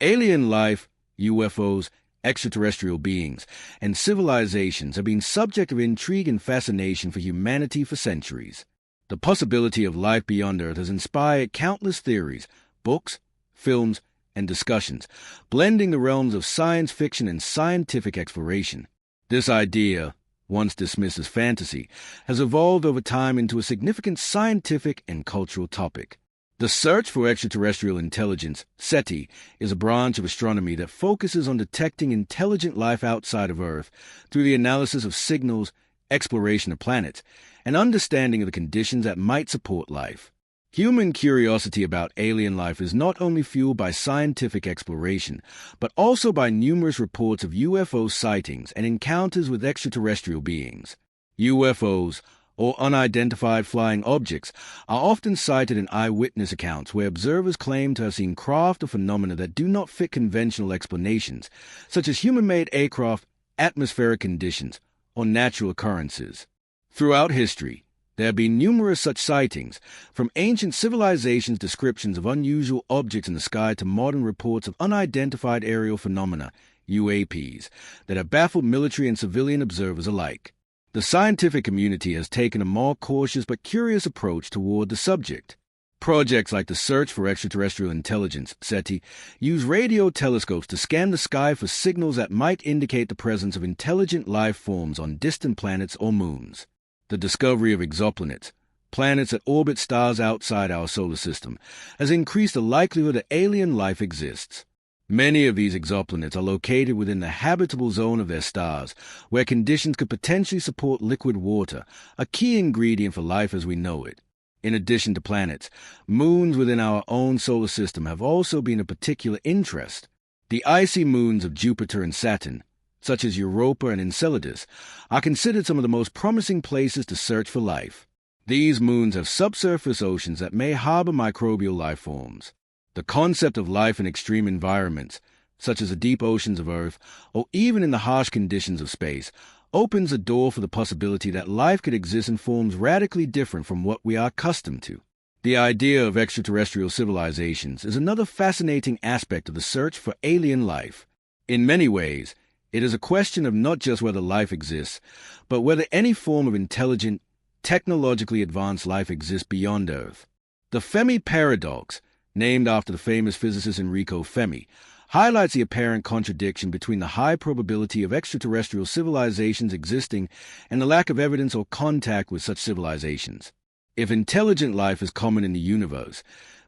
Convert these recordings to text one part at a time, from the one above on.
Alien life, UFOs, extraterrestrial beings, and civilizations have been subject of intrigue and fascination for humanity for centuries. The possibility of life beyond Earth has inspired countless theories, books, films, and discussions, blending the realms of science fiction and scientific exploration. This idea, once dismissed as fantasy, has evolved over time into a significant scientific and cultural topic. The search for extraterrestrial intelligence, SETI, is a branch of astronomy that focuses on detecting intelligent life outside of Earth through the analysis of signals, exploration of planets, and understanding of the conditions that might support life. Human curiosity about alien life is not only fueled by scientific exploration, but also by numerous reports of UFO sightings and encounters with extraterrestrial beings. UFOs, or unidentified flying objects, are often cited in eyewitness accounts where observers claim to have seen craft or phenomena that do not fit conventional explanations, such as human-made aircraft, atmospheric conditions, or natural occurrences. Throughout history, there have been numerous such sightings, from ancient civilizations' descriptions of unusual objects in the sky to modern reports of unidentified aerial phenomena, UAPs, that have baffled military and civilian observers alike. The scientific community has taken a more cautious but curious approach toward the subject. Projects like the Search for Extraterrestrial Intelligence, SETI, use radio telescopes to scan the sky for signals that might indicate the presence of intelligent life forms on distant planets or moons. The discovery of exoplanets, planets that orbit stars outside our solar system, has increased the likelihood that alien life exists. Many of these exoplanets are located within the habitable zone of their stars, where conditions could potentially support liquid water, a key ingredient for life as we know it. In addition to planets, moons within our own solar system have also been of particular interest. The icy moons of Jupiter and Saturn, such as Europa and Enceladus, are considered some of the most promising places to search for life. These moons have subsurface oceans that may harbor microbial life forms. The concept of life in extreme environments, such as the deep oceans of Earth, or even in the harsh conditions of space, opens a door for the possibility that life could exist in forms radically different from what we are accustomed to. The idea of extraterrestrial civilizations is another fascinating aspect of the search for alien life. In many ways, it is a question of not just whether life exists, but whether any form of intelligent, technologically advanced life exists beyond Earth. The Fermi paradox, named after the famous physicist Enrico Fermi, highlights the apparent contradiction between the high probability of extraterrestrial civilizations existing and the lack of evidence or contact with such civilizations. If intelligent life is common in the universe,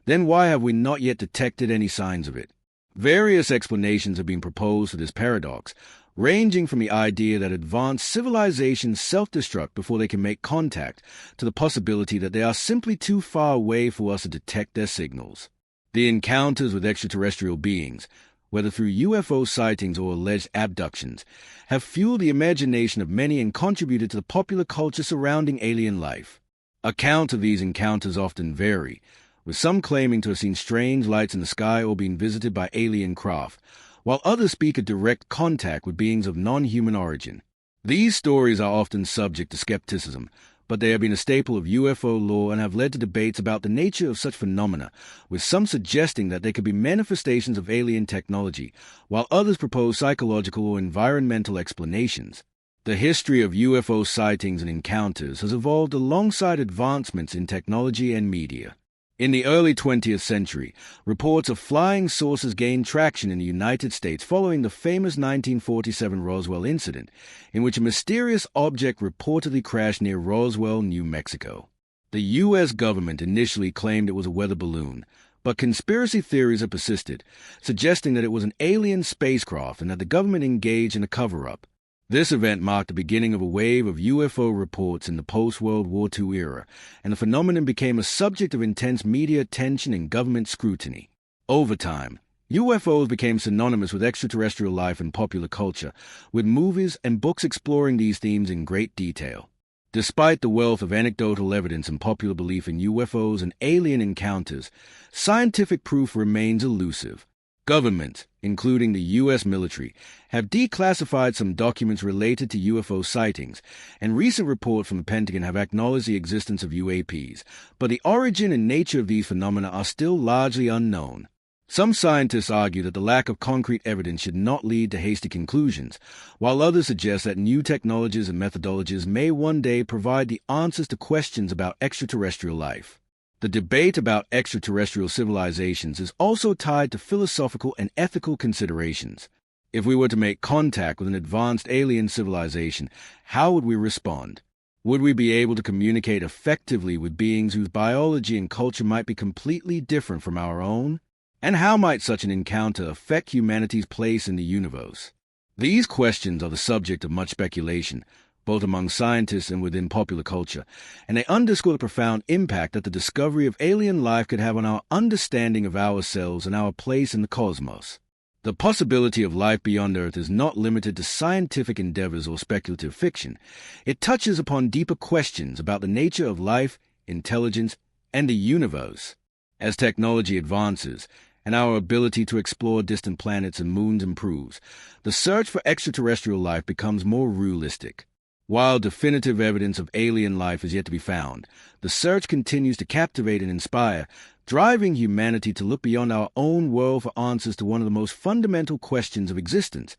then why have we not yet detected any signs of it? Various explanations have been proposed for this paradox, ranging from the idea that advanced civilizations self-destruct before they can make contact, to the possibility that they are simply too far away for us to detect their signals. The encounters with extraterrestrial beings, whether through UFO sightings or alleged abductions, have fueled the imagination of many and contributed to the popular culture surrounding alien life. Accounts of these encounters often vary, with some claiming to have seen strange lights in the sky or being visited by alien craft, while others speak of direct contact with beings of non-human origin. These stories are often subject to skepticism, but they have been a staple of UFO lore and have led to debates about the nature of such phenomena, with some suggesting that they could be manifestations of alien technology, while others propose psychological or environmental explanations. The history of UFO sightings and encounters has evolved alongside advancements in technology and media. In the early 20th century, reports of flying saucers gained traction in the United States following the famous 1947 Roswell incident, in which a mysterious object reportedly crashed near Roswell, New Mexico. The U.S. government initially claimed it was a weather balloon, but conspiracy theories have persisted, suggesting that it was an alien spacecraft and that the government engaged in a cover-up. This event marked the beginning of a wave of UFO reports in the post-World War II era, and the phenomenon became a subject of intense media attention and government scrutiny. Over time, UFOs became synonymous with extraterrestrial life in popular culture, with movies and books exploring these themes in great detail. Despite the wealth of anecdotal evidence and popular belief in UFOs and alien encounters, scientific proof remains elusive. Governments, including the U.S. military, have declassified some documents related to UFO sightings, and recent reports from the Pentagon have acknowledged the existence of UAPs, but the origin and nature of these phenomena are still largely unknown. Some scientists argue that the lack of concrete evidence should not lead to hasty conclusions, while others suggest that new technologies and methodologies may one day provide the answers to questions about extraterrestrial life. The debate about extraterrestrial civilizations is also tied to philosophical and ethical considerations. If we were to make contact with an advanced alien civilization, how would we respond? Would we be able to communicate effectively with beings whose biology and culture might be completely different from our own? And how might such an encounter affect humanity's place in the universe? These questions are the subject of much speculation, both among scientists and within popular culture, and they underscore the profound impact that the discovery of alien life could have on our understanding of ourselves and our place in the cosmos. The possibility of life beyond Earth is not limited to scientific endeavors or speculative fiction. It touches upon deeper questions about the nature of life, intelligence, and the universe. As technology advances, and our ability to explore distant planets and moons improves, the search for extraterrestrial life becomes more realistic. While definitive evidence of alien life is yet to be found, the search continues to captivate and inspire, driving humanity to look beyond our own world for answers to one of the most fundamental questions of existence.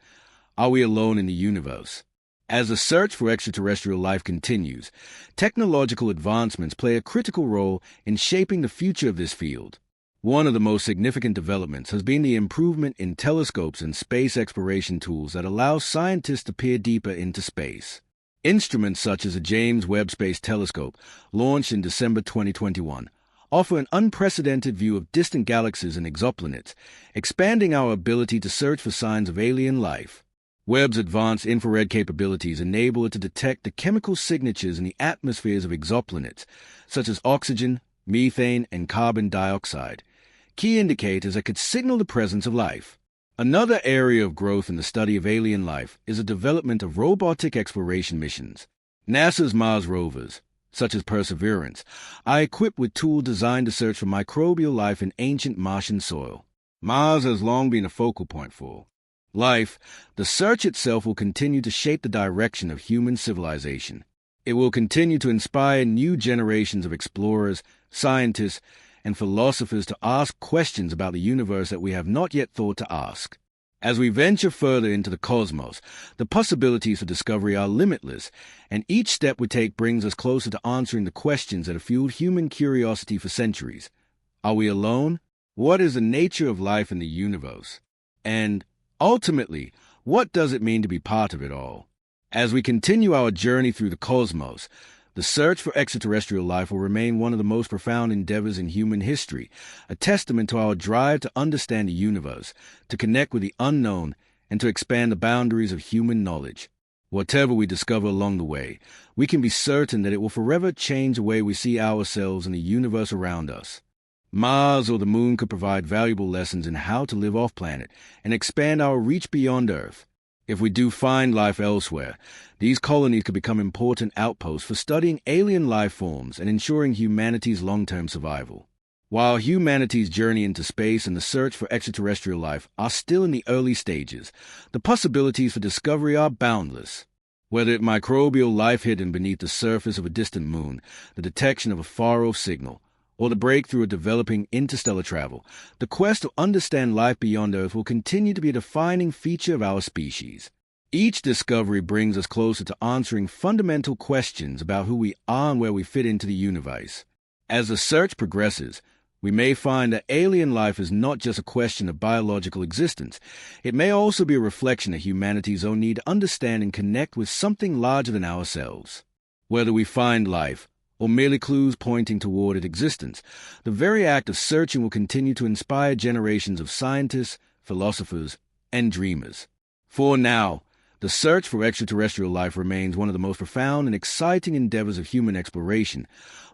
Are we alone in the universe? As the search for extraterrestrial life continues, technological advancements play a critical role in shaping the future of this field. One of the most significant developments has been the improvement in telescopes and space exploration tools that allow scientists to peer deeper into space. Instruments such as the James Webb Space Telescope, launched in December 2021, offer an unprecedented view of distant galaxies and exoplanets, expanding our ability to search for signs of alien life. Webb's advanced infrared capabilities enable it to detect the chemical signatures in the atmospheres of exoplanets, such as oxygen, methane, and carbon dioxide, key indicators that could signal the presence of life. Another area of growth in the study of alien life is the development of robotic exploration missions. NASA's Mars rovers, such as Perseverance, are equipped with tools designed to search for microbial life in ancient Martian soil. Mars has long been a focal point for life. The search itself will continue to shape the direction of human civilization. It will continue to inspire new generations of explorers, scientists, and philosophers to ask questions about the universe that we have not yet thought to ask. As we venture further into the cosmos, the possibilities for discovery are limitless, and each step we take brings us closer to answering the questions that have fueled human curiosity for centuries. Are we alone? What is the nature of life in the universe? And, ultimately, what does it mean to be part of it all? As we continue our journey through the cosmos, the search for extraterrestrial life will remain one of the most profound endeavors in human history, a testament to our drive to understand the universe, to connect with the unknown, and to expand the boundaries of human knowledge. Whatever we discover along the way, we can be certain that it will forever change the way we see ourselves and the universe around us. Mars or the Moon could provide valuable lessons in how to live off-planet and expand our reach beyond Earth. If we do find life elsewhere, these colonies could become important outposts for studying alien life forms and ensuring humanity's long-term survival. While humanity's journey into space and the search for extraterrestrial life are still in the early stages, the possibilities for discovery are boundless. Whether it's microbial life hidden beneath the surface of a distant moon, the detection of a far-off signal, or the breakthrough of developing interstellar travel, the quest to understand life beyond Earth will continue to be a defining feature of our species. Each discovery brings us closer to answering fundamental questions about who we are and where we fit into the universe. As the search progresses, we may find that alien life is not just a question of biological existence. It may also be a reflection of humanity's own need to understand and connect with something larger than ourselves. Whether we find life, or merely clues pointing toward its existence, the very act of searching will continue to inspire generations of scientists, philosophers, and dreamers. For now, the search for extraterrestrial life remains one of the most profound and exciting endeavors of human exploration,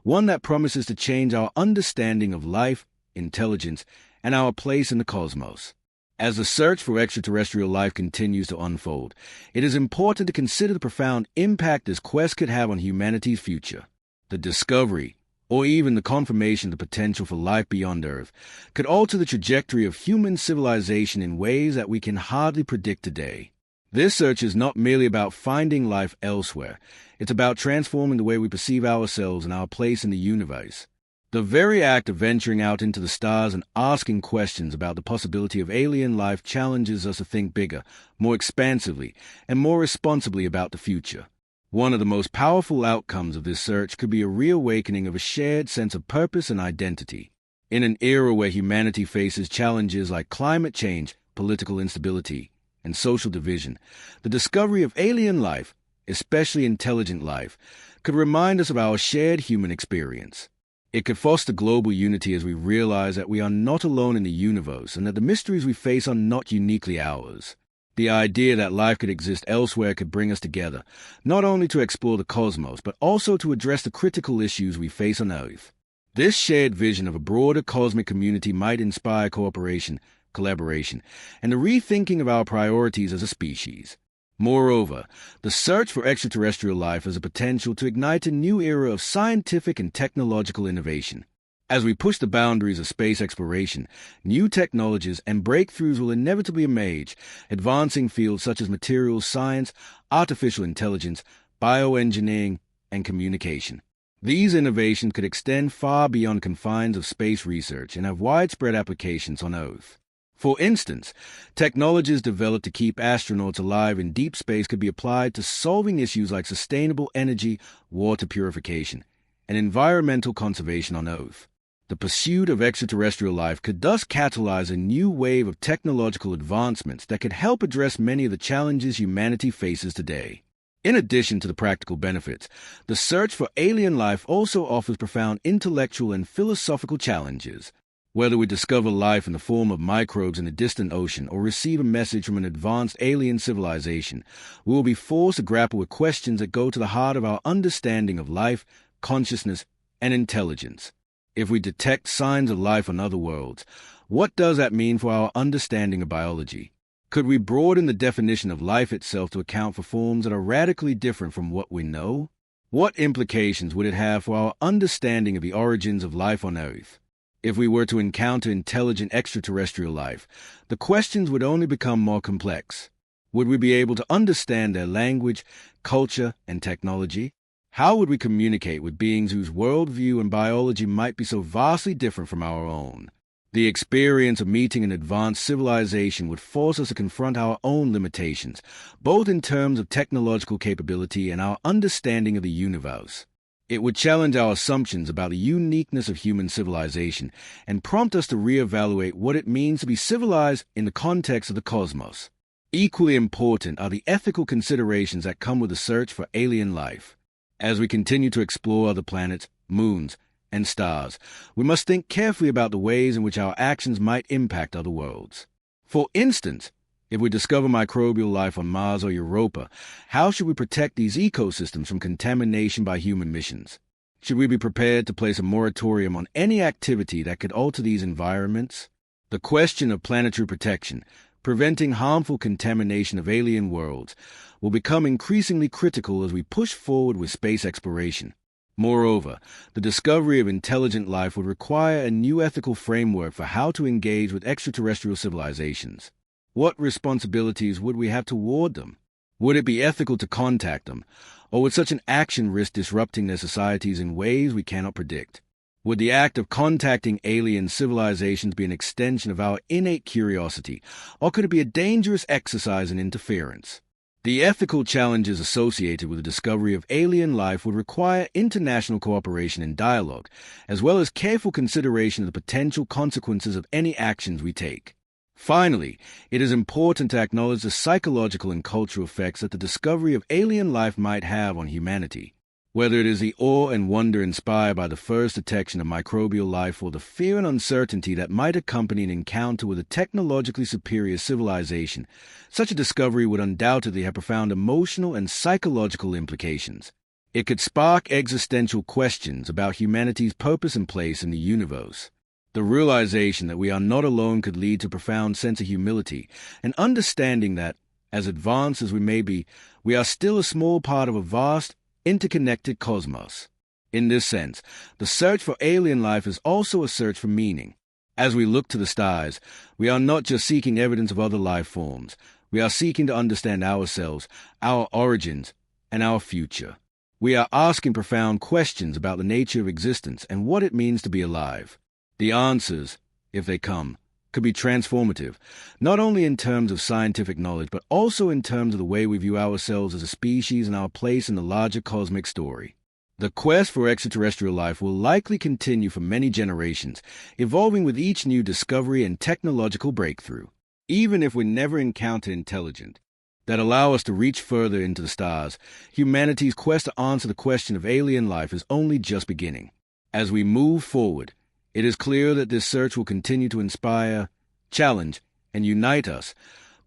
one that promises to change our understanding of life, intelligence, and our place in the cosmos. As the search for extraterrestrial life continues to unfold, it is important to consider the profound impact this quest could have on humanity's future. The discovery, or even the confirmation of the potential for life beyond Earth, could alter the trajectory of human civilization in ways that we can hardly predict today. This search is not merely about finding life elsewhere. It's about transforming the way we perceive ourselves and our place in the universe. The very act of venturing out into the stars and asking questions about the possibility of alien life challenges us to think bigger, more expansively, and more responsibly about the future. One of the most powerful outcomes of this search could be a reawakening of a shared sense of purpose and identity. In an era where humanity faces challenges like climate change, political instability, and social division, the discovery of alien life, especially intelligent life, could remind us of our shared human experience. It could foster global unity as we realize that we are not alone in the universe and that the mysteries we face are not uniquely ours. The idea that life could exist elsewhere could bring us together, not only to explore the cosmos, but also to address the critical issues we face on Earth. This shared vision of a broader cosmic community might inspire cooperation, collaboration, and the rethinking of our priorities as a species. Moreover, the search for extraterrestrial life has a potential to ignite a new era of scientific and technological innovation. As we push the boundaries of space exploration, new technologies and breakthroughs will inevitably emerge, advancing fields such as materials science, artificial intelligence, bioengineering, and communication. These innovations could extend far beyond confines of space research and have widespread applications on Earth. For instance, technologies developed to keep astronauts alive in deep space could be applied to solving issues like sustainable energy, water purification, and environmental conservation on Earth. The pursuit of extraterrestrial life could thus catalyze a new wave of technological advancements that could help address many of the challenges humanity faces today. In addition to the practical benefits, the search for alien life also offers profound intellectual and philosophical challenges. Whether we discover life in the form of microbes in a distant ocean or receive a message from an advanced alien civilization, we will be forced to grapple with questions that go to the heart of our understanding of life, consciousness, and intelligence. If we detect signs of life on other worlds, what does that mean for our understanding of biology? Could we broaden the definition of life itself to account for forms that are radically different from what we know? What implications would it have for our understanding of the origins of life on Earth? If we were to encounter intelligent extraterrestrial life, the questions would only become more complex. Would we be able to understand their language, culture, and technology? How would we communicate with beings whose worldview and biology might be so vastly different from our own? The experience of meeting an advanced civilization would force us to confront our own limitations, both in terms of technological capability and our understanding of the universe. It would challenge our assumptions about the uniqueness of human civilization and prompt us to reevaluate what it means to be civilized in the context of the cosmos. Equally important are the ethical considerations that come with the search for alien life. As we continue to explore other planets, moons, and stars, we must think carefully about the ways in which our actions might impact other worlds. For instance, if we discover microbial life on Mars or Europa, how should we protect these ecosystems from contamination by human missions? Should we be prepared to place a moratorium on any activity that could alter these environments? The question of planetary protection, preventing harmful contamination of alien worlds, will become increasingly critical as we push forward with space exploration. Moreover, the discovery of intelligent life would require a new ethical framework for how to engage with extraterrestrial civilizations. What responsibilities would we have toward them? Would it be ethical to contact them, or would such an action risk disrupting their societies in ways we cannot predict? Would the act of contacting alien civilizations be an extension of our innate curiosity, or could it be a dangerous exercise in interference? The ethical challenges associated with the discovery of alien life would require international cooperation and dialogue, as well as careful consideration of the potential consequences of any actions we take. Finally, it is important to acknowledge the psychological and cultural effects that the discovery of alien life might have on humanity. Whether it is the awe and wonder inspired by the first detection of microbial life or the fear and uncertainty that might accompany an encounter with a technologically superior civilization, such a discovery would undoubtedly have profound emotional and psychological implications. It could spark existential questions about humanity's purpose and place in the universe. The realization that we are not alone could lead to a profound sense of humility, and understanding that, as advanced as we may be, we are still a small part of a vast, interconnected cosmos. In this sense, the search for alien life is also a search for meaning. As we look to the stars, we are not just seeking evidence of other life forms. We are seeking to understand ourselves, our origins, and our future. We are asking profound questions about the nature of existence and what it means to be alive. The answers, if they come, could be transformative, not only in terms of scientific knowledge, but also in terms of the way we view ourselves as a species and our place in the larger cosmic story. The quest for extraterrestrial life will likely continue for many generations, evolving with each new discovery and technological breakthrough. Even if we never encounter intelligent that allow us to reach further into the stars, humanity's quest to answer the question of alien life is only just beginning. As we move forward, it is clear that this search will continue to inspire, challenge, and unite us,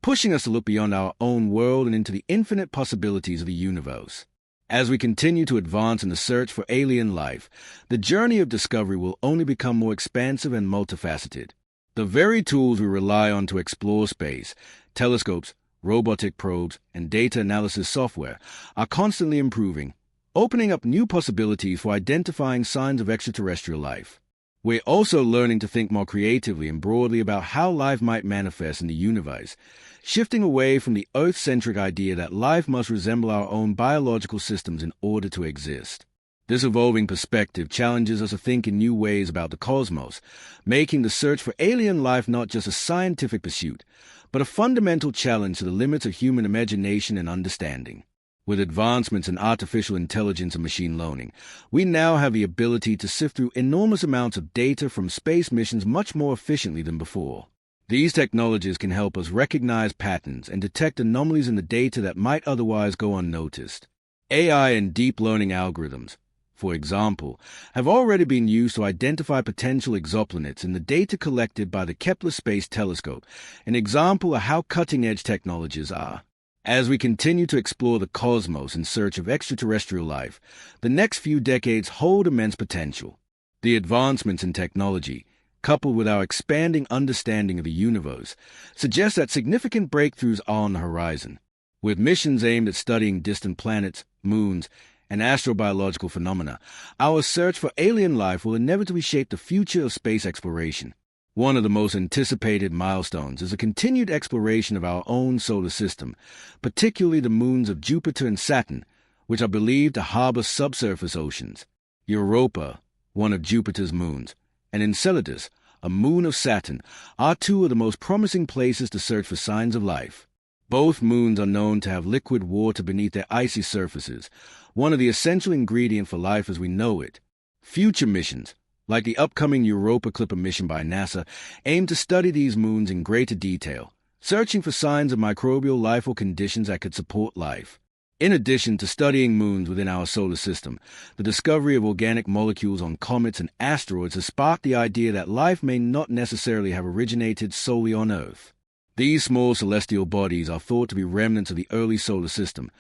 pushing us to look beyond our own world and into the infinite possibilities of the universe. As we continue to advance in the search for alien life, the journey of discovery will only become more expansive and multifaceted. The very tools we rely on to explore space, telescopes, robotic probes, and data analysis software, are constantly improving, opening up new possibilities for identifying signs of extraterrestrial life. We're also learning to think more creatively and broadly about how life might manifest in the universe, shifting away from the Earth-centric idea that life must resemble our own biological systems in order to exist. This evolving perspective challenges us to think in new ways about the cosmos, making the search for alien life not just a scientific pursuit, but a fundamental challenge to the limits of human imagination and understanding. With advancements in artificial intelligence and machine learning, we now have the ability to sift through enormous amounts of data from space missions much more efficiently than before. These technologies can help us recognize patterns and detect anomalies in the data that might otherwise go unnoticed. AI and deep learning algorithms, for example, have already been used to identify potential exoplanets in the data collected by the Kepler Space Telescope, an example of how cutting-edge technologies are. As we continue to explore the cosmos in search of extraterrestrial life, the next few decades hold immense potential. The advancements in technology, coupled with our expanding understanding of the universe, suggest that significant breakthroughs are on the horizon. With missions aimed at studying distant planets, moons, and astrobiological phenomena, our search for alien life will inevitably shape the future of space exploration. One of the most anticipated milestones is the continued exploration of our own solar system, particularly the moons of Jupiter and Saturn, which are believed to harbor subsurface oceans. Europa, one of Jupiter's moons, and Enceladus, a moon of Saturn, are two of the most promising places to search for signs of life. Both moons are known to have liquid water beneath their icy surfaces, one of the essential ingredients for life as we know it. Future missions, like the upcoming Europa Clipper mission by NASA, aim to study these moons in greater detail, searching for signs of microbial life or conditions that could support life. In addition to studying moons within our solar system, the discovery of organic molecules on comets and asteroids has sparked the idea that life may not necessarily have originated solely on Earth. These small celestial bodies are thought to be remnants of the early solar system,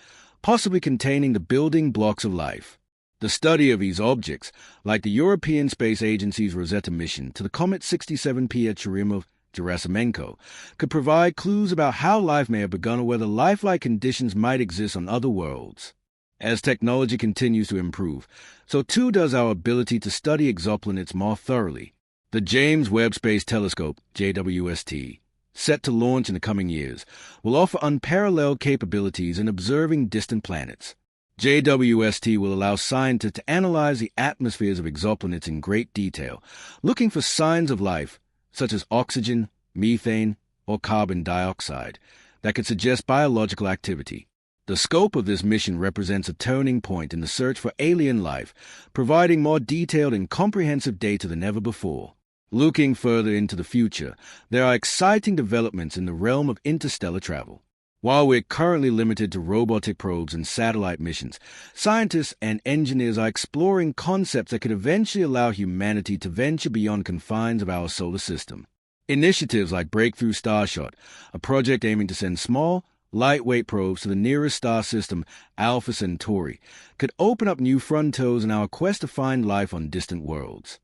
possibly containing the building blocks of life. The study of these objects, like the European Space Agency's Rosetta mission to the comet 67P at Churyumov-Gerasimenko, could provide clues about how life may have begun or whether lifelike conditions might exist on other worlds. As technology continues to improve, so too does our ability to study exoplanets more thoroughly. The James Webb Space Telescope, JWST, set to launch in the coming years, will offer unparalleled capabilities in observing distant planets. JWST will allow scientists to analyze the atmospheres of exoplanets in great detail, looking for signs of life, such as oxygen, methane, or carbon dioxide, that could suggest biological activity. The scope of this mission represents a turning point in the search for alien life, providing more detailed and comprehensive data than ever before. Looking further into the future, there are exciting developments in the realm of interstellar travel. While we're currently limited to robotic probes and satellite missions, scientists and engineers are exploring concepts that could eventually allow humanity to venture beyond confines of our solar system. Initiatives like Breakthrough Starshot, a project aiming to send small, lightweight probes to the nearest star system, Alpha Centauri, could open up new frontiers in our quest to find life on distant worlds.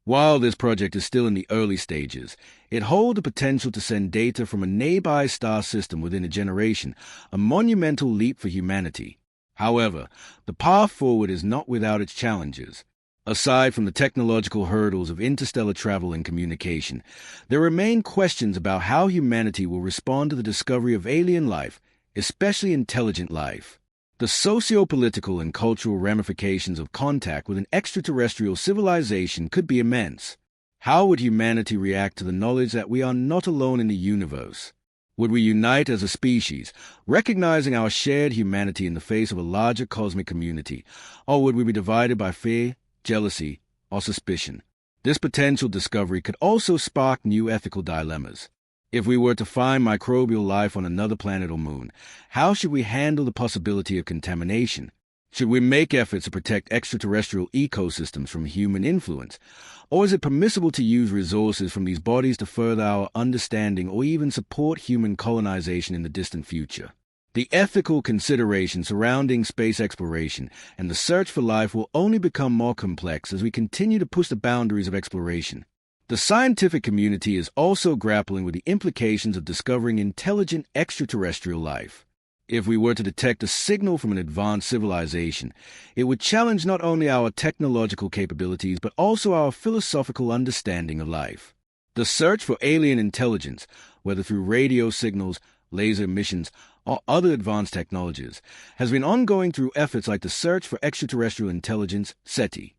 While this project is still in the early stages, it holds the potential to send data from a nearby star system within a generation, a monumental leap for humanity. However, the path forward is not without its challenges. Aside from the technological hurdles of interstellar travel and communication, there remain questions about how humanity will respond to the discovery of alien life, especially intelligent life. The socio-political and cultural ramifications of contact with an extraterrestrial civilization could be immense. How would humanity react to the knowledge that we are not alone in the universe? Would we unite as a species, recognizing our shared humanity in the face of a larger cosmic community, or would we be divided by fear, jealousy, or suspicion? This potential discovery could also spark new ethical dilemmas. If we were to find microbial life on another planet or moon, how should we handle the possibility of contamination? Should we make efforts to protect extraterrestrial ecosystems from human influence? Or is it permissible to use resources from these bodies to further our understanding or even support human colonization in the distant future? The ethical considerations surrounding space exploration and the search for life will only become more complex as we continue to push the boundaries of exploration. The scientific community is also grappling with the implications of discovering intelligent extraterrestrial life. If we were to detect a signal from an advanced civilization, it would challenge not only our technological capabilities but also our philosophical understanding of life. The search for alien intelligence, whether through radio signals, laser missions, or other advanced technologies, has been ongoing through efforts like the Search for Extraterrestrial Intelligence, SETI.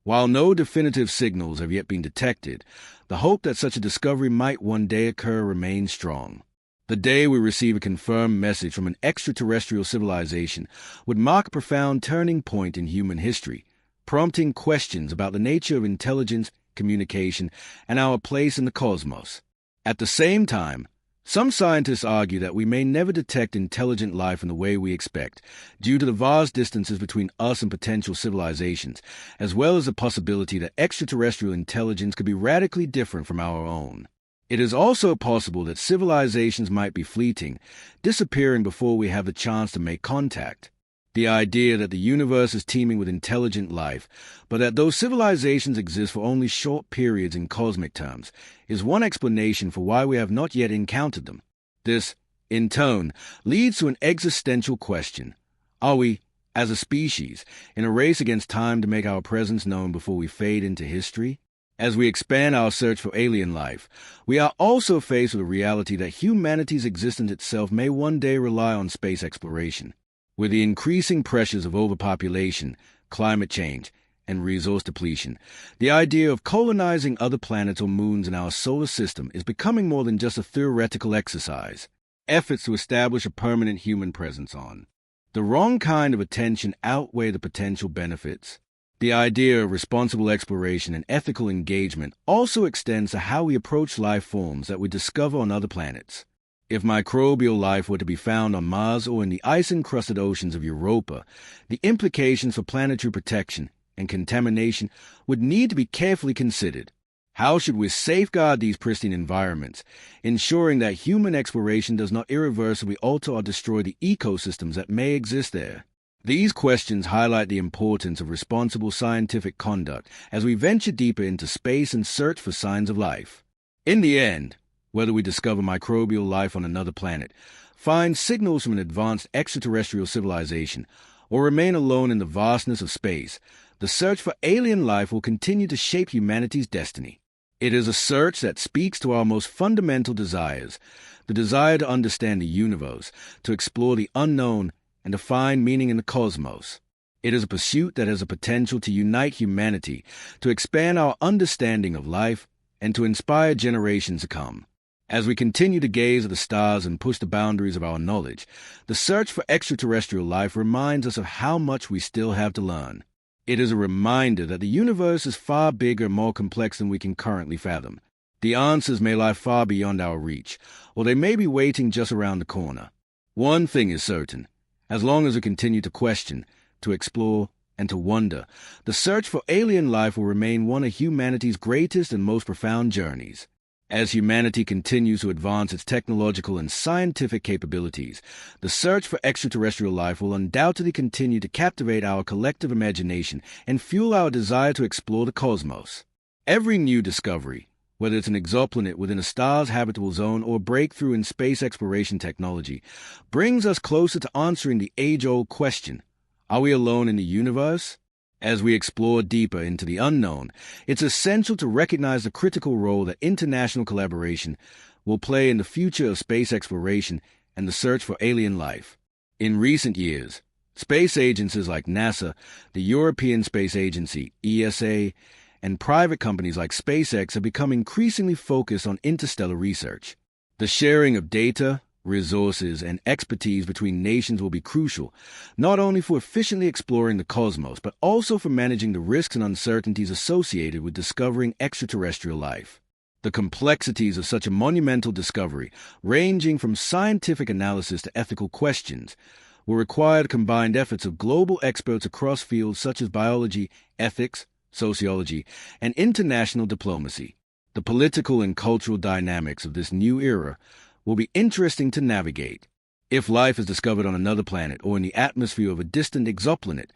While no definitive signals have yet been detected, the hope that such a discovery might one day occur remains strong. The day we receive a confirmed message from an extraterrestrial civilization would mark a profound turning point in human history, prompting questions about the nature of intelligence, communication, and our place in the cosmos. At the same time, some scientists argue that we may never detect intelligent life in the way we expect, due to the vast distances between us and potential civilizations, as well as the possibility that extraterrestrial intelligence could be radically different from our own. It is also possible that civilizations might be fleeting, disappearing before we have the chance to make contact. The idea that the universe is teeming with intelligent life, but that those civilizations exist for only short periods in cosmic terms, is one explanation for why we have not yet encountered them. This, in turn, leads to an existential question. Are we, as a species, in a race against time to make our presence known before we fade into history? As we expand our search for alien life, we are also faced with the reality that humanity's existence itself may one day rely on space exploration. With the increasing pressures of overpopulation, climate change, and resource depletion, the idea of colonizing other planets or moons in our solar system is becoming more than just a theoretical exercise. Efforts to establish a permanent human presence on the wrong kind of attention outweigh the potential benefits. The idea of responsible exploration and ethical engagement also extends to how we approach life forms that we discover on other planets. If microbial life were to be found on Mars or in the ice-encrusted oceans of Europa, the implications for planetary protection and contamination would need to be carefully considered. How should we safeguard these pristine environments, ensuring that human exploration does not irreversibly alter or destroy the ecosystems that may exist there? These questions highlight the importance of responsible scientific conduct as we venture deeper into space and search for signs of life. In the end, whether we discover microbial life on another planet, find signals from an advanced extraterrestrial civilization, or remain alone in the vastness of space, the search for alien life will continue to shape humanity's destiny. It is a search that speaks to our most fundamental desires, the desire to understand the universe, to explore the unknown, and to find meaning in the cosmos. It is a pursuit that has the potential to unite humanity, to expand our understanding of life, and to inspire generations to come. As we continue to gaze at the stars and push the boundaries of our knowledge, the search for extraterrestrial life reminds us of how much we still have to learn. It is a reminder that the universe is far bigger and more complex than we can currently fathom. The answers may lie far beyond our reach, or they may be waiting just around the corner. One thing is certain: as long as we continue to question, to explore, and to wonder, the search for alien life will remain one of humanity's greatest and most profound journeys. As humanity continues to advance its technological and scientific capabilities, the search for extraterrestrial life will undoubtedly continue to captivate our collective imagination and fuel our desire to explore the cosmos. Every new discovery, whether it's an exoplanet within a star's habitable zone or a breakthrough in space exploration technology, brings us closer to answering the age-old question: are we alone in the universe? As we explore deeper into the unknown, it's essential to recognize the critical role that international collaboration will play in the future of space exploration and the search for alien life. In recent years, Space agencies like NASA, the European Space Agency, ESA, and private companies like SpaceX have become increasingly focused on interstellar research. The sharing of data, resources, and expertise between nations will be crucial, not only for efficiently exploring the cosmos, but also for managing the risks and uncertainties associated with discovering extraterrestrial life. The complexities of such a monumental discovery, ranging from scientific analysis to ethical questions, will require the combined efforts of global experts across fields such as biology, ethics, sociology, and international diplomacy. The political and cultural dynamics of this new era will be interesting to navigate. If life is discovered on another planet or in the atmosphere of a distant exoplanet,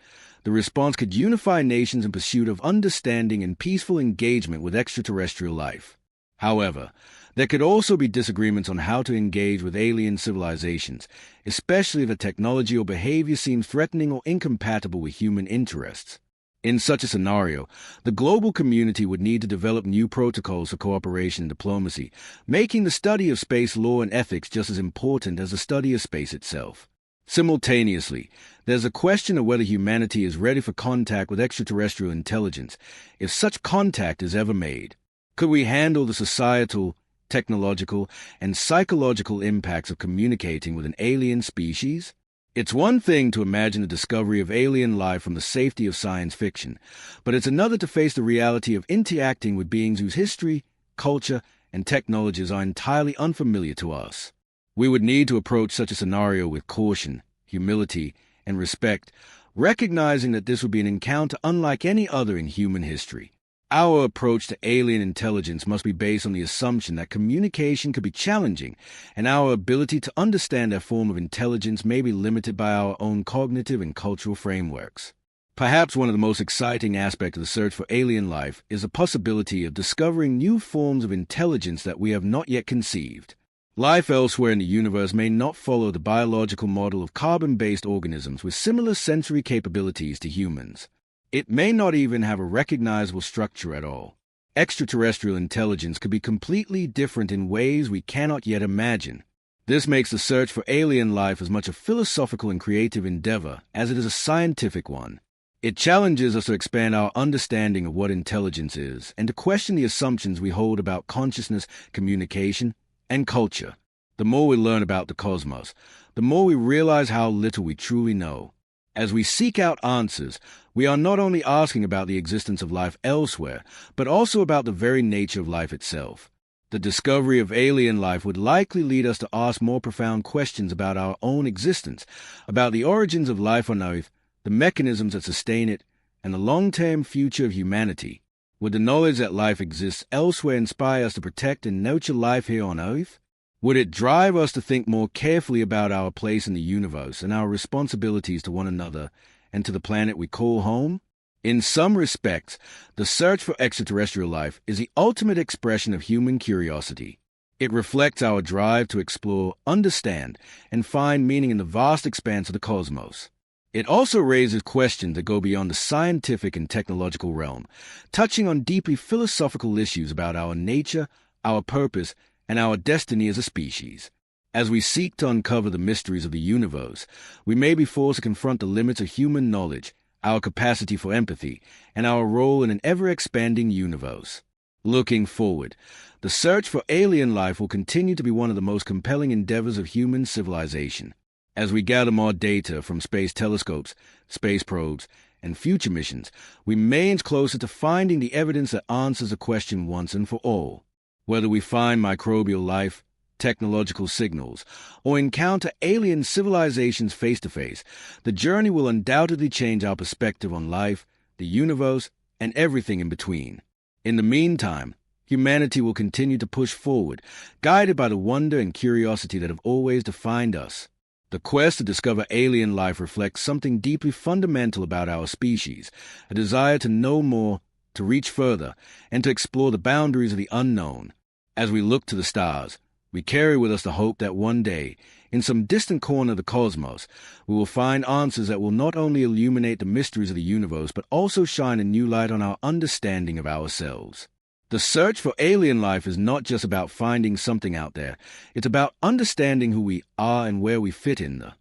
the response could unify nations in pursuit of understanding and peaceful engagement with extraterrestrial life. However, there could also be disagreements on how to engage with alien civilizations, especially if the technology or behavior seems threatening or incompatible with human interests. In such a scenario, the global community would need to develop new protocols for cooperation and diplomacy, making the study of space law and ethics just as important as the study of space itself. Simultaneously, there's a question of whether humanity is ready for contact with extraterrestrial intelligence, if such contact is ever made. Could we handle the societal, technological, and psychological impacts of communicating with an alien species? It's one thing to imagine the discovery of alien life from the safety of science fiction, but it's another to face the reality of interacting with beings whose history, culture, and technologies are entirely unfamiliar to us. We would need to approach such a scenario with caution, humility, and respect, recognizing that this would be an encounter unlike any other in human history. Our approach to alien intelligence must be based on the assumption that communication could be challenging, and our ability to understand their form of intelligence may be limited by our own cognitive and cultural frameworks. Perhaps one of the most exciting aspects of the search for alien life is the possibility of discovering new forms of intelligence that we have not yet conceived. Life elsewhere in the universe may not follow the biological model of carbon-based organisms with similar sensory capabilities to humans. It may not even have a recognizable structure at all. Extraterrestrial intelligence could be completely different in ways we cannot yet imagine. This makes the search for alien life as much a philosophical and creative endeavor as it is a scientific one. It challenges us to expand our understanding of what intelligence is and to question the assumptions we hold about consciousness, communication, and culture. The more we learn about the cosmos, the more we realize how little we truly know. As we seek out answers, we are not only asking about the existence of life elsewhere, but also about the very nature of life itself. The discovery of alien life would likely lead us to ask more profound questions about our own existence, about the origins of life on Earth, the mechanisms that sustain it, and the long-term future of humanity. Would the knowledge that life exists elsewhere inspire us to protect and nurture life here on Earth? Would it drive us to think more carefully about our place in the universe and our responsibilities to one another and to the planet we call home? In some respects, the search for extraterrestrial life is the ultimate expression of human curiosity. It reflects our drive to explore, understand, and find meaning in the vast expanse of the cosmos. It also raises questions that go beyond the scientific and technological realm, touching on deeply philosophical issues about our nature, our purpose, and our destiny as a species. As we seek to uncover the mysteries of the universe, we may be forced to confront the limits of human knowledge, our capacity for empathy, and our role in an ever-expanding universe. Looking forward, the search for alien life will continue to be one of the most compelling endeavors of human civilization. As we gather more data from space telescopes, space probes, and future missions, we may inch closer to finding the evidence that answers the question once and for all. Whether we find microbial life, technological signals, or encounter alien civilizations face-to-face, the journey will undoubtedly change our perspective on life, the universe, and everything in between. In the meantime, humanity will continue to push forward, guided by the wonder and curiosity that have always defined us. The quest to discover alien life reflects something deeply fundamental about our species, a desire to know more, to reach further, and to explore the boundaries of the unknown. As we look to the stars, we carry with us the hope that one day, in some distant corner of the cosmos, we will find answers that will not only illuminate the mysteries of the universe, but also shine a new light on our understanding of ourselves. The search for alien life is not just about finding something out there. It's about understanding who we are and where we fit in the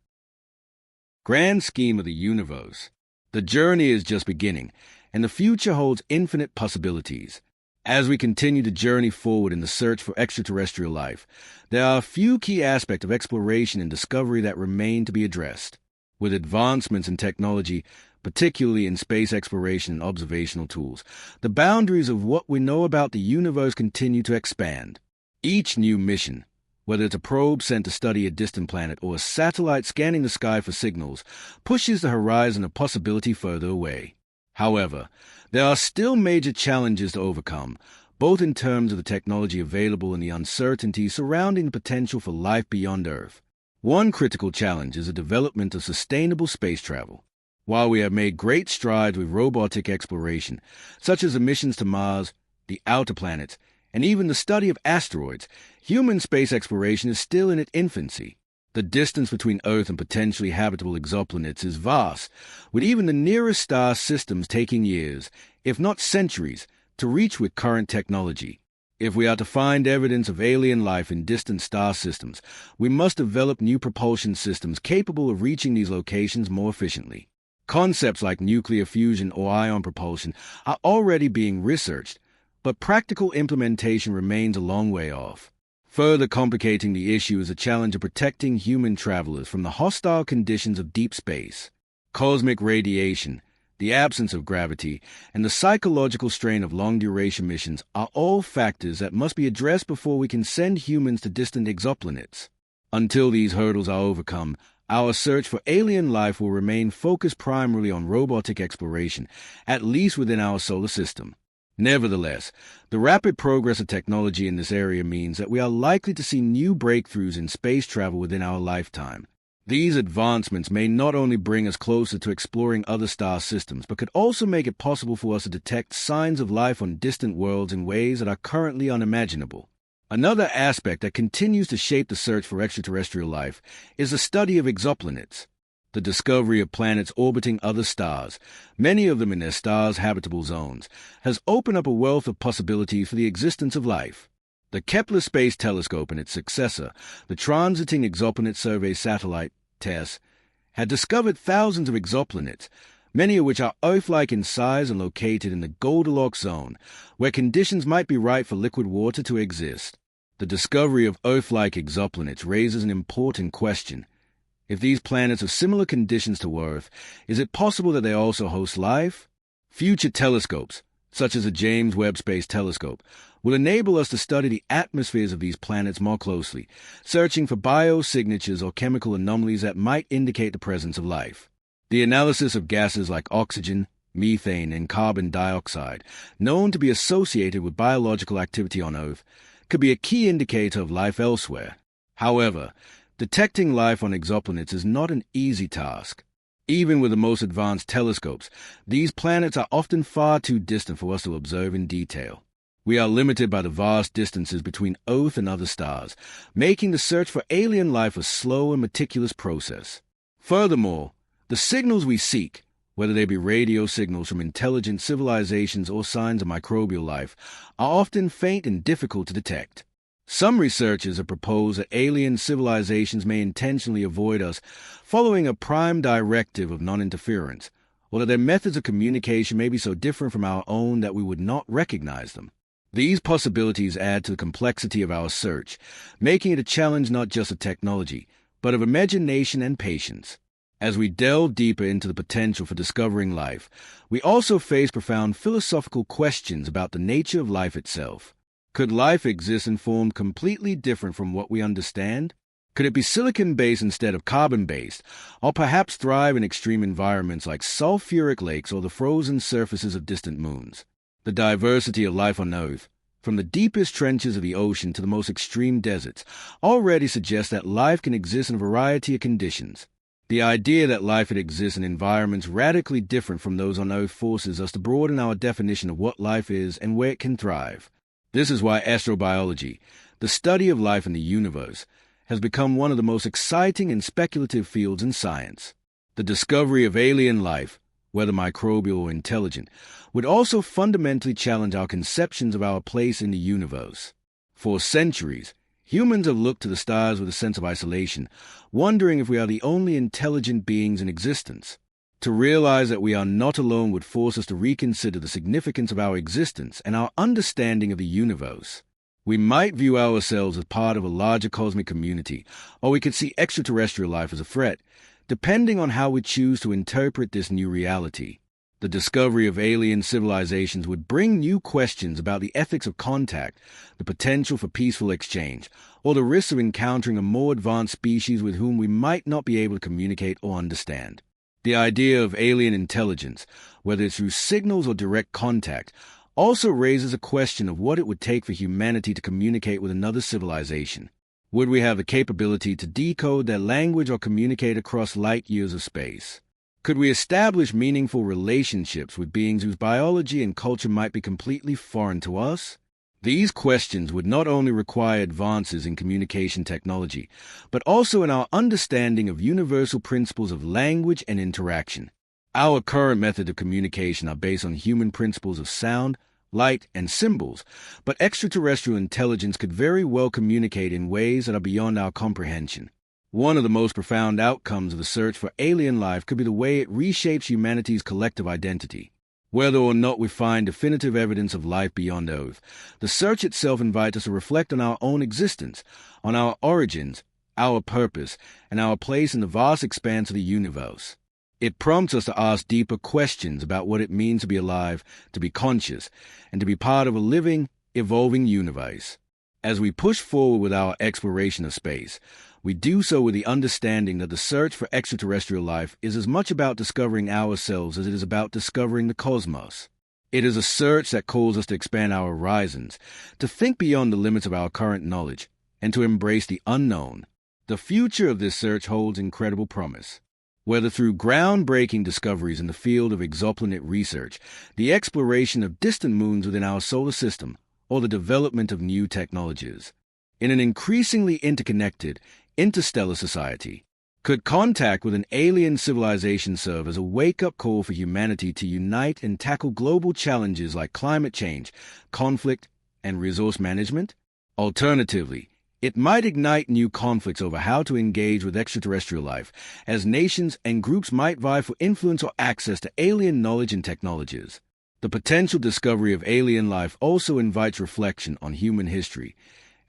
grand scheme of the universe. The journey is just beginning, and the future holds infinite possibilities. As we continue to journey forward in the search for extraterrestrial life, there are a few key aspects of exploration and discovery that remain to be addressed. With advancements in technology, particularly in space exploration and observational tools, the boundaries of what we know about the universe continue to expand. Each new mission, whether it's a probe sent to study a distant planet or a satellite scanning the sky for signals, pushes the horizon of possibility further away. However, there are still major challenges to overcome, both in terms of the technology available and the uncertainty surrounding the potential for life beyond Earth. One critical challenge is the development of sustainable space travel. While we have made great strides with robotic exploration, such as the missions to Mars, the outer planets, and even the study of asteroids, human space exploration is still in its infancy. The distance between Earth and potentially habitable exoplanets is vast, with even the nearest star systems taking years, if not centuries, to reach with current technology. If we are to find evidence of alien life in distant star systems, we must develop new propulsion systems capable of reaching these locations more efficiently. Concepts like nuclear fusion or ion propulsion are already being researched, but practical implementation remains a long way off. Further complicating the issue is the challenge of protecting human travelers from the hostile conditions of deep space. Cosmic radiation, the absence of gravity, and the psychological strain of long-duration missions are all factors that must be addressed before we can send humans to distant exoplanets. Until these hurdles are overcome, our search for alien life will remain focused primarily on robotic exploration, at least within our solar system. Nevertheless, the rapid progress of technology in this area means that we are likely to see new breakthroughs in space travel within our lifetime. These advancements may not only bring us closer to exploring other star systems, but could also make it possible for us to detect signs of life on distant worlds in ways that are currently unimaginable. Another aspect that continues to shape the search for extraterrestrial life is the study of exoplanets. The discovery of planets orbiting other stars, many of them in their stars' habitable zones, has opened up a wealth of possibilities for the existence of life. The Kepler Space Telescope and its successor, the Transiting Exoplanet Survey Satellite, TESS, had discovered thousands of exoplanets, many of which are Earth-like in size and located in the Goldilocks zone, where conditions might be right for liquid water to exist. The discovery of Earth-like exoplanets raises an important question. If these planets have similar conditions to Earth, is it possible that they also host life? Future telescopes, such as the James Webb Space Telescope, will enable us to study the atmospheres of these planets more closely, searching for biosignatures or chemical anomalies that might indicate the presence of life. The analysis of gases like oxygen, methane, and carbon dioxide, known to be associated with biological activity on Earth, could be a key indicator of life elsewhere. However, detecting life on exoplanets is not an easy task. Even with the most advanced telescopes, these planets are often far too distant for us to observe in detail. We are limited by the vast distances between Earth and other stars, making the search for alien life a slow and meticulous process. Furthermore, the signals we seek, whether they be radio signals from intelligent civilizations or signs of microbial life, are often faint and difficult to detect. Some researchers have proposed that alien civilizations may intentionally avoid us following a prime directive of non-interference, or that their methods of communication may be so different from our own that we would not recognize them. These possibilities add to the complexity of our search, making it a challenge not just of technology, but of imagination and patience. As we delve deeper into the potential for discovering life, we also face profound philosophical questions about the nature of life itself. Could life exist in form completely different from what we understand? Could it be silicon-based instead of carbon-based, or perhaps thrive in extreme environments like sulfuric lakes or the frozen surfaces of distant moons? The diversity of life on Earth, from the deepest trenches of the ocean to the most extreme deserts, already suggests that life can exist in a variety of conditions. The idea that life could exist in environments radically different from those on Earth forces us to broaden our definition of what life is and where it can thrive. This is why astrobiology, the study of life in the universe, has become one of the most exciting and speculative fields in science. The discovery of alien life, whether microbial or intelligent, would also fundamentally challenge our conceptions of our place in the universe. For centuries, Humans have looked to the stars with a sense of isolation, wondering if we are the only intelligent beings in existence. To realize that we are not alone would force us to reconsider the significance of our existence and our understanding of the universe. We might view ourselves as part of a larger cosmic community, or we could see extraterrestrial life as a threat, depending on how we choose to interpret this new reality. The discovery of alien civilizations would bring new questions about the ethics of contact, the potential for peaceful exchange, or the risk of encountering a more advanced species with whom we might not be able to communicate or understand. The idea of alien intelligence, whether it's through signals or direct contact, also raises a question of what it would take for humanity to communicate with another civilization. Would we have the capability to decode their language or communicate across light years of space? Could we establish meaningful relationships with beings whose biology and culture might be completely foreign to us? These questions would not only require advances in communication technology, but also in our understanding of universal principles of language and interaction. Our current methods of communication are based on human principles of sound, light, and symbols, but extraterrestrial intelligence could very well communicate in ways that are beyond our comprehension. One of the most profound outcomes of the search for alien life could be the way it reshapes humanity's collective identity. Whether or not we find definitive evidence of life beyond Earth, the search itself invites us to reflect on our own existence, on our origins, our purpose, and our place in the vast expanse of the universe. It prompts us to ask deeper questions about what it means to be alive, to be conscious, and to be part of a living, evolving universe. As we push forward with our exploration of space, we do so with the understanding that the search for extraterrestrial life is as much about discovering ourselves as it is about discovering the cosmos. It is a search that calls us to expand our horizons, to think beyond the limits of our current knowledge, and to embrace the unknown. The future of this search holds incredible promise. Whether through groundbreaking discoveries in the field of exoplanet research, the exploration of distant moons within our solar system, or the development of new technologies. In an increasingly interconnected, interstellar society, could contact with an alien civilization serve as a wake-up call for humanity to unite and tackle global challenges like climate change, conflict, and resource management? Alternatively, it might ignite new conflicts over how to engage with extraterrestrial life, as nations and groups might vie for influence or access to alien knowledge and technologies. The potential discovery of alien life also invites reflection on human history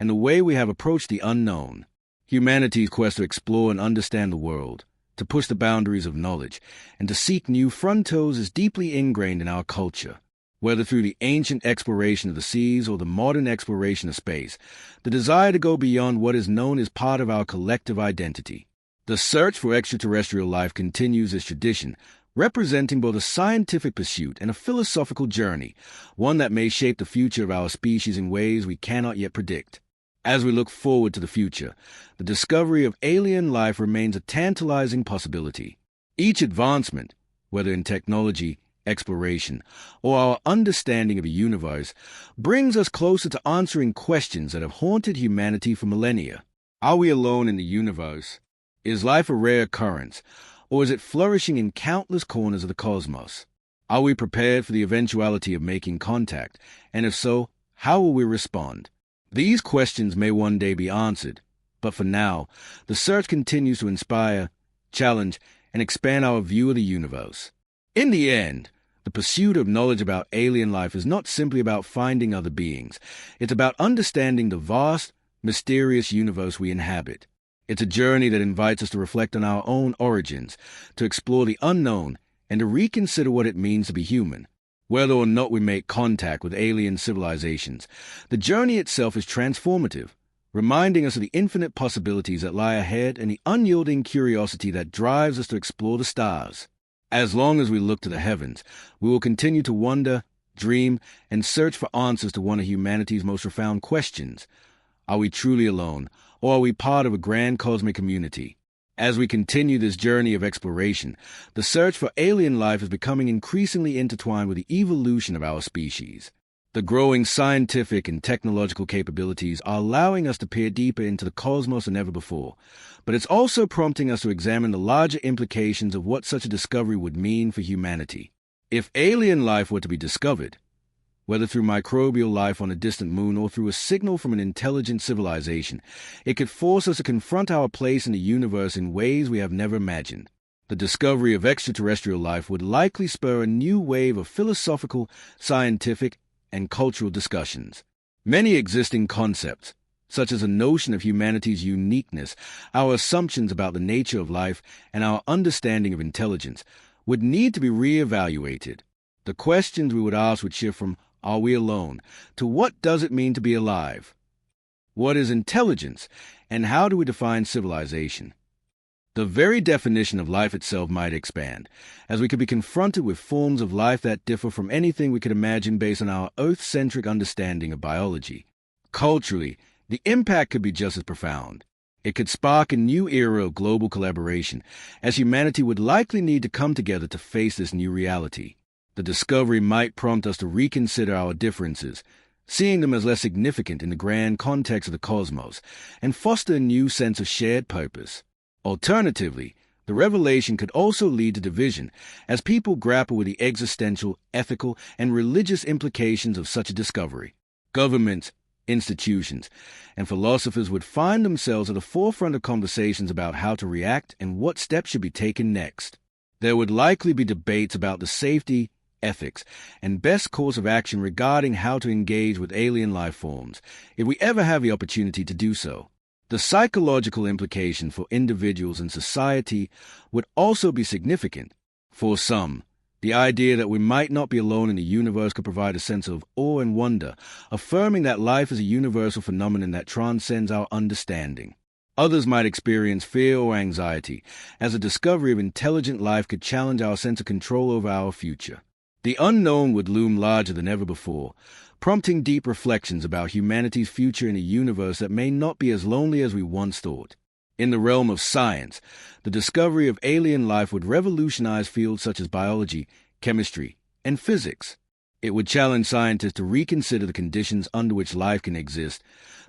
and the way we have approached the unknown. Humanity's quest to explore and understand the world, to push the boundaries of knowledge, and to seek new frontiers is deeply ingrained in our culture. Whether through the ancient exploration of the seas or the modern exploration of space, the desire to go beyond what is known is part of our collective identity. The search for extraterrestrial life continues its tradition, representing both a scientific pursuit and a philosophical journey, one that may shape the future of our species in ways we cannot yet predict. As we look forward to the future, the discovery of alien life remains a tantalizing possibility. Each advancement, whether in technology, exploration, or our understanding of the universe, brings us closer to answering questions that have haunted humanity for millennia. Are we alone in the universe? Is life a rare occurrence, or is it flourishing in countless corners of the cosmos? Are we prepared for the eventuality of making contact, and if so, how will we respond? These questions may one day be answered, but for now, the search continues to inspire, challenge, and expand our view of the universe. In the end, the pursuit of knowledge about alien life is not simply about finding other beings. It's about understanding the vast, mysterious universe we inhabit. It's a journey that invites us to reflect on our own origins, to explore the unknown, and to reconsider what it means to be human. Whether or not we make contact with alien civilizations, the journey itself is transformative, reminding us of the infinite possibilities that lie ahead and the unyielding curiosity that drives us to explore the stars. As long as we look to the heavens, we will continue to wonder, dream, and search for answers to one of humanity's most profound questions. Are we truly alone, or are we part of a grand cosmic community? As we continue this journey of exploration, the search for alien life is becoming increasingly intertwined with the evolution of our species. The growing scientific and technological capabilities are allowing us to peer deeper into the cosmos than ever before, but it's also prompting us to examine the larger implications of what such a discovery would mean for humanity. If alien life were to be discovered, Whether through microbial life on a distant moon or through a signal from an intelligent civilization, it could force us to confront our place in the universe in ways we have never imagined. The discovery of extraterrestrial life would likely spur a new wave of philosophical, scientific, and cultural discussions. Many existing concepts, such as the notion of humanity's uniqueness, our assumptions about the nature of life, and our understanding of intelligence, would need to be re-evaluated. The questions we would ask would shift from, "Are we alone?" to "What does it mean to be alive?" What is intelligence, and how do we define civilization? The very definition of life itself might expand, as we could be confronted with forms of life that differ from anything we could imagine based on our Earth-centric understanding of biology. Culturally, the impact could be just as profound. It could spark a new era of global collaboration, as humanity would likely need to come together to face this new reality. The discovery might prompt us to reconsider our differences, seeing them as less significant in the grand context of the cosmos, and foster a new sense of shared purpose. Alternatively, the revelation could also lead to division, as people grapple with the existential, ethical, and religious implications of such a discovery. Governments, institutions, and philosophers would find themselves at the forefront of conversations about how to react and what steps should be taken next. There would likely be debates about the safety, ethics, and best course of action regarding how to engage with alien life forms, if we ever have the opportunity to do so. The psychological implication for individuals and society would also be significant. For some, the idea that we might not be alone in the universe could provide a sense of awe and wonder, affirming that life is a universal phenomenon that transcends our understanding. Others might experience fear or anxiety, as the discovery of intelligent life could challenge our sense of control over our future. The unknown would loom larger than ever before, prompting deep reflections about humanity's future in a universe that may not be as lonely as we once thought. In the realm of science, the discovery of alien life would revolutionize fields such as biology, chemistry, and physics. It would challenge scientists to reconsider the conditions under which life can exist,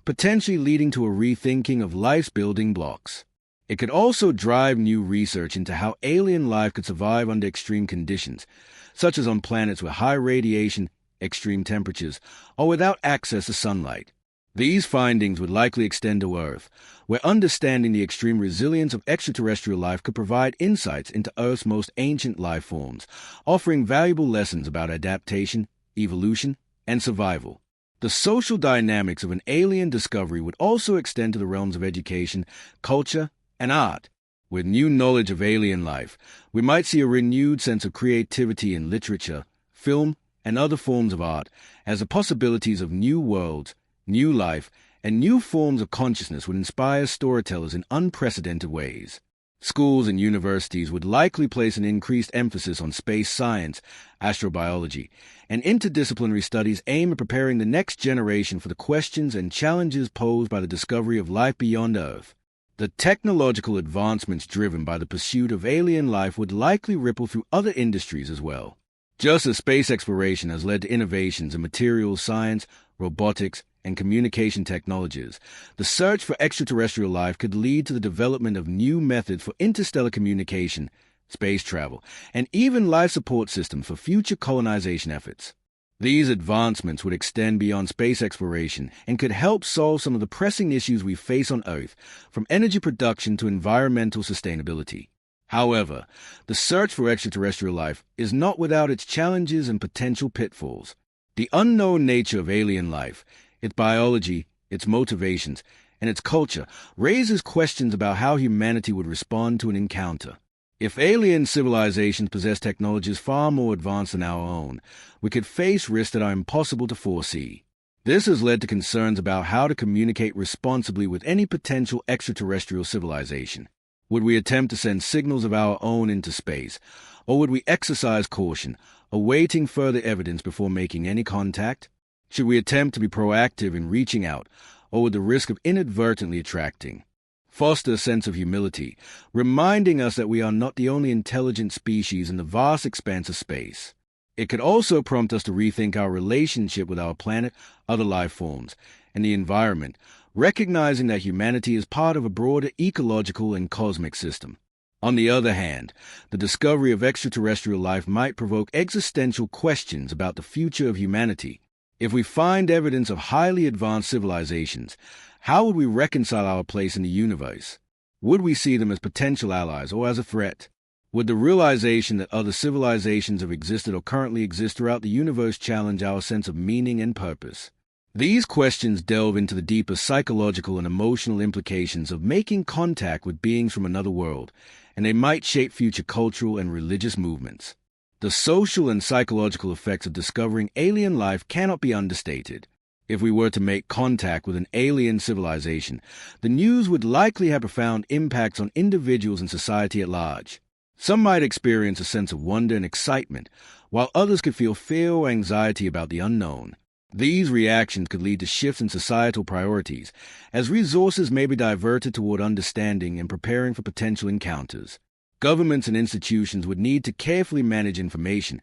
potentially leading to a rethinking of life's building blocks. It could also drive new research into how alien life could survive under extreme conditions, such as on planets with high radiation, extreme temperatures, or without access to sunlight. These findings would likely extend to Earth, where understanding the extreme resilience of extraterrestrial life could provide insights into Earth's most ancient life forms, offering valuable lessons about adaptation, evolution, and survival. The social dynamics of an alien discovery would also extend to the realms of education, culture, and art. With new knowledge of alien life, we might see a renewed sense of creativity in literature, film, and other forms of art, as the possibilities of new worlds, new life, and new forms of consciousness would inspire storytellers in unprecedented ways. Schools and universities would likely place an increased emphasis on space science, astrobiology, and interdisciplinary studies aimed at preparing the next generation for the questions and challenges posed by the discovery of life beyond Earth. The technological advancements driven by the pursuit of alien life would likely ripple through other industries as well. Just as space exploration has led to innovations in materials science, robotics, and communication technologies, the search for extraterrestrial life could lead to the development of new methods for interstellar communication, space travel, and even life support systems for future colonization efforts. These advancements would extend beyond space exploration and could help solve some of the pressing issues we face on Earth, from energy production to environmental sustainability. However, the search for extraterrestrial life is not without its challenges and potential pitfalls. The unknown nature of alien life, its biology, its motivations, and its culture raises questions about how humanity would respond to an encounter. If alien civilizations possess technologies far more advanced than our own, we could face risks that are impossible to foresee. This has led to concerns about how to communicate responsibly with any potential extraterrestrial civilization. Would we attempt to send signals of our own into space, or would we exercise caution, awaiting further evidence before making any contact? Should we attempt to be proactive in reaching out, or with the risk of inadvertently attracting? Foster a sense of humility, reminding us that we are not the only intelligent species in the vast expanse of space. It could also prompt us to rethink our relationship with our planet, other life forms, and the environment, recognizing that humanity is part of a broader ecological and cosmic system. On the other hand, the discovery of extraterrestrial life might provoke existential questions about the future of humanity. If we find evidence of highly advanced civilizations, how would we reconcile our place in the universe? Would we see them as potential allies or as a threat? Would the realization that other civilizations have existed or currently exist throughout the universe challenge our sense of meaning and purpose? These questions delve into the deeper psychological and emotional implications of making contact with beings from another world, and they might shape future cultural and religious movements. The social and psychological effects of discovering alien life cannot be understated. If we were to make contact with an alien civilization, the news would likely have profound impacts on individuals and society at large. Some might experience a sense of wonder and excitement, while others could feel fear or anxiety about the unknown. These reactions could lead to shifts in societal priorities, as resources may be diverted toward understanding and preparing for potential encounters. Governments and institutions would need to carefully manage information,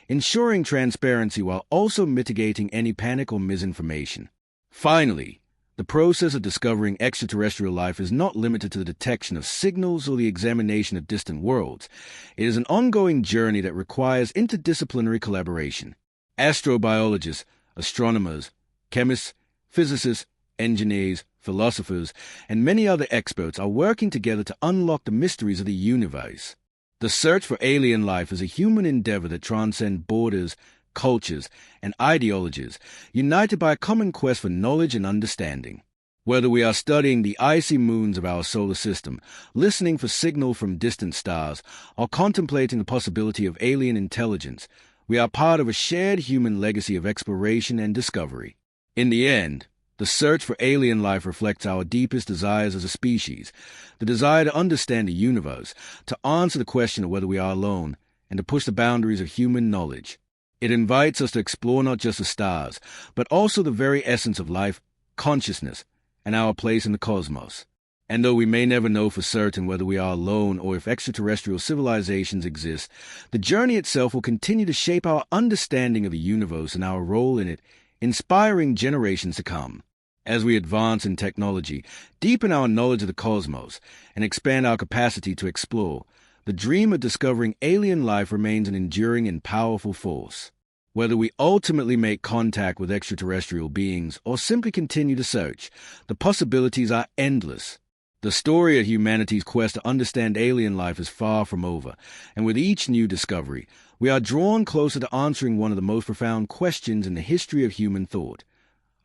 ensuring transparency while also mitigating any panic or misinformation. Finally, the process of discovering extraterrestrial life is not limited to the detection of signals or the examination of distant worlds. It is an ongoing journey that requires interdisciplinary collaboration. Astrobiologists, astronomers, chemists, physicists, engineers, philosophers, and many other experts are working together to unlock the mysteries of the universe. The search for alien life is a human endeavor that transcends borders, cultures, and ideologies, united by a common quest for knowledge and understanding. Whether we are studying the icy moons of our solar system, listening for signal from distant stars, or contemplating the possibility of alien intelligence, we are part of a shared human legacy of exploration and discovery. In the end, the search for alien life reflects our deepest desires as a species, the desire to understand the universe, to answer the question of whether we are alone, and to push the boundaries of human knowledge. It invites us to explore not just the stars, but also the very essence of life, consciousness, and our place in the cosmos. And though we may never know for certain whether we are alone or if extraterrestrial civilizations exist, the journey itself will continue to shape our understanding of the universe and our role in it, inspiring generations to come. As we advance in technology, deepen our knowledge of the cosmos, and expand our capacity to explore, the dream of discovering alien life remains an enduring and powerful force. Whether we ultimately make contact with extraterrestrial beings or simply continue to search, the possibilities are endless. The story of humanity's quest to understand alien life is far from over, and with each new discovery, we are drawn closer to answering one of the most profound questions in the history of human thought.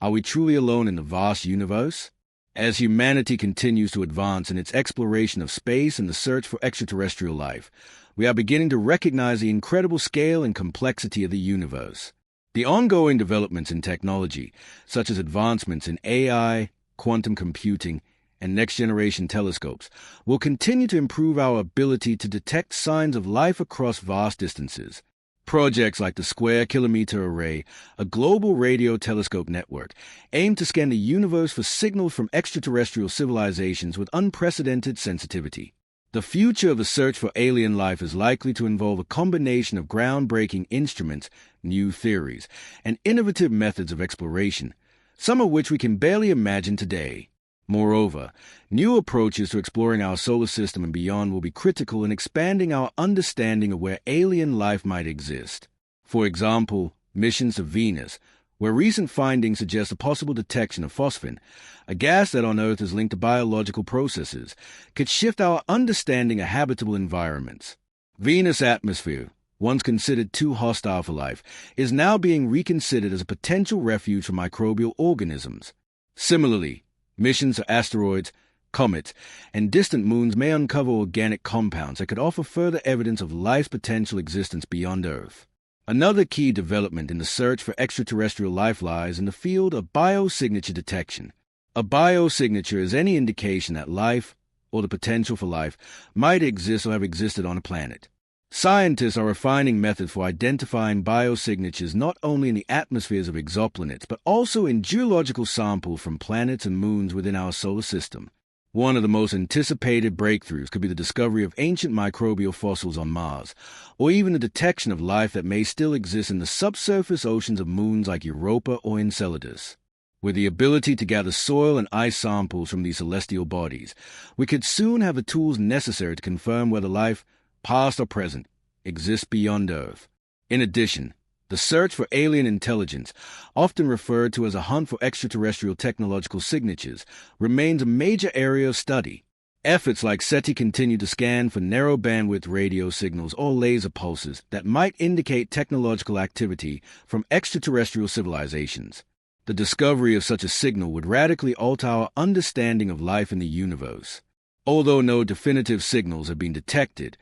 Are we truly alone in the vast universe? As humanity continues to advance in its exploration of space and the search for extraterrestrial life, we are beginning to recognize the incredible scale and complexity of the universe. The ongoing developments in technology, such as advancements in AI, quantum computing, and next-generation telescopes, will continue to improve our ability to detect signs of life across vast distances. Projects like the Square Kilometre Array, a global radio telescope network, aim to scan the universe for signals from extraterrestrial civilizations with unprecedented sensitivity. The future of the search for alien life is likely to involve a combination of groundbreaking instruments, new theories, and innovative methods of exploration, some of which we can barely imagine today. Moreover, new approaches to exploring our solar system and beyond will be critical in expanding our understanding of where alien life might exist. For example, missions to Venus, where recent findings suggest a possible detection of phosphine, a gas that on Earth is linked to biological processes, could shift our understanding of habitable environments. Venus' atmosphere, once considered too hostile for life, is now being reconsidered as a potential refuge for microbial organisms. Similarly, missions to asteroids, comets, and distant moons may uncover organic compounds that could offer further evidence of life's potential existence beyond Earth. Another key development in the search for extraterrestrial life lies in the field of biosignature detection. A biosignature is any indication that life, or the potential for life, might exist or have existed on a planet. Scientists are refining methods for identifying biosignatures not only in the atmospheres of exoplanets, but also in geological samples from planets and moons within our solar system. One of the most anticipated breakthroughs could be the discovery of ancient microbial fossils on Mars, or even the detection of life that may still exist in the subsurface oceans of moons like Europa or Enceladus. With the ability to gather soil and ice samples from these celestial bodies, we could soon have the tools necessary to confirm whether life, past or present, exists beyond Earth. In addition, The search for alien intelligence, often referred to as a hunt for extraterrestrial technological signatures, remains a major area of study. Efforts like SETI continue to scan for narrow-bandwidth radio signals or laser pulses that might indicate technological activity from extraterrestrial civilizations. The discovery of such a signal would radically alter our understanding of life in the universe. Although no definitive signals have been detected,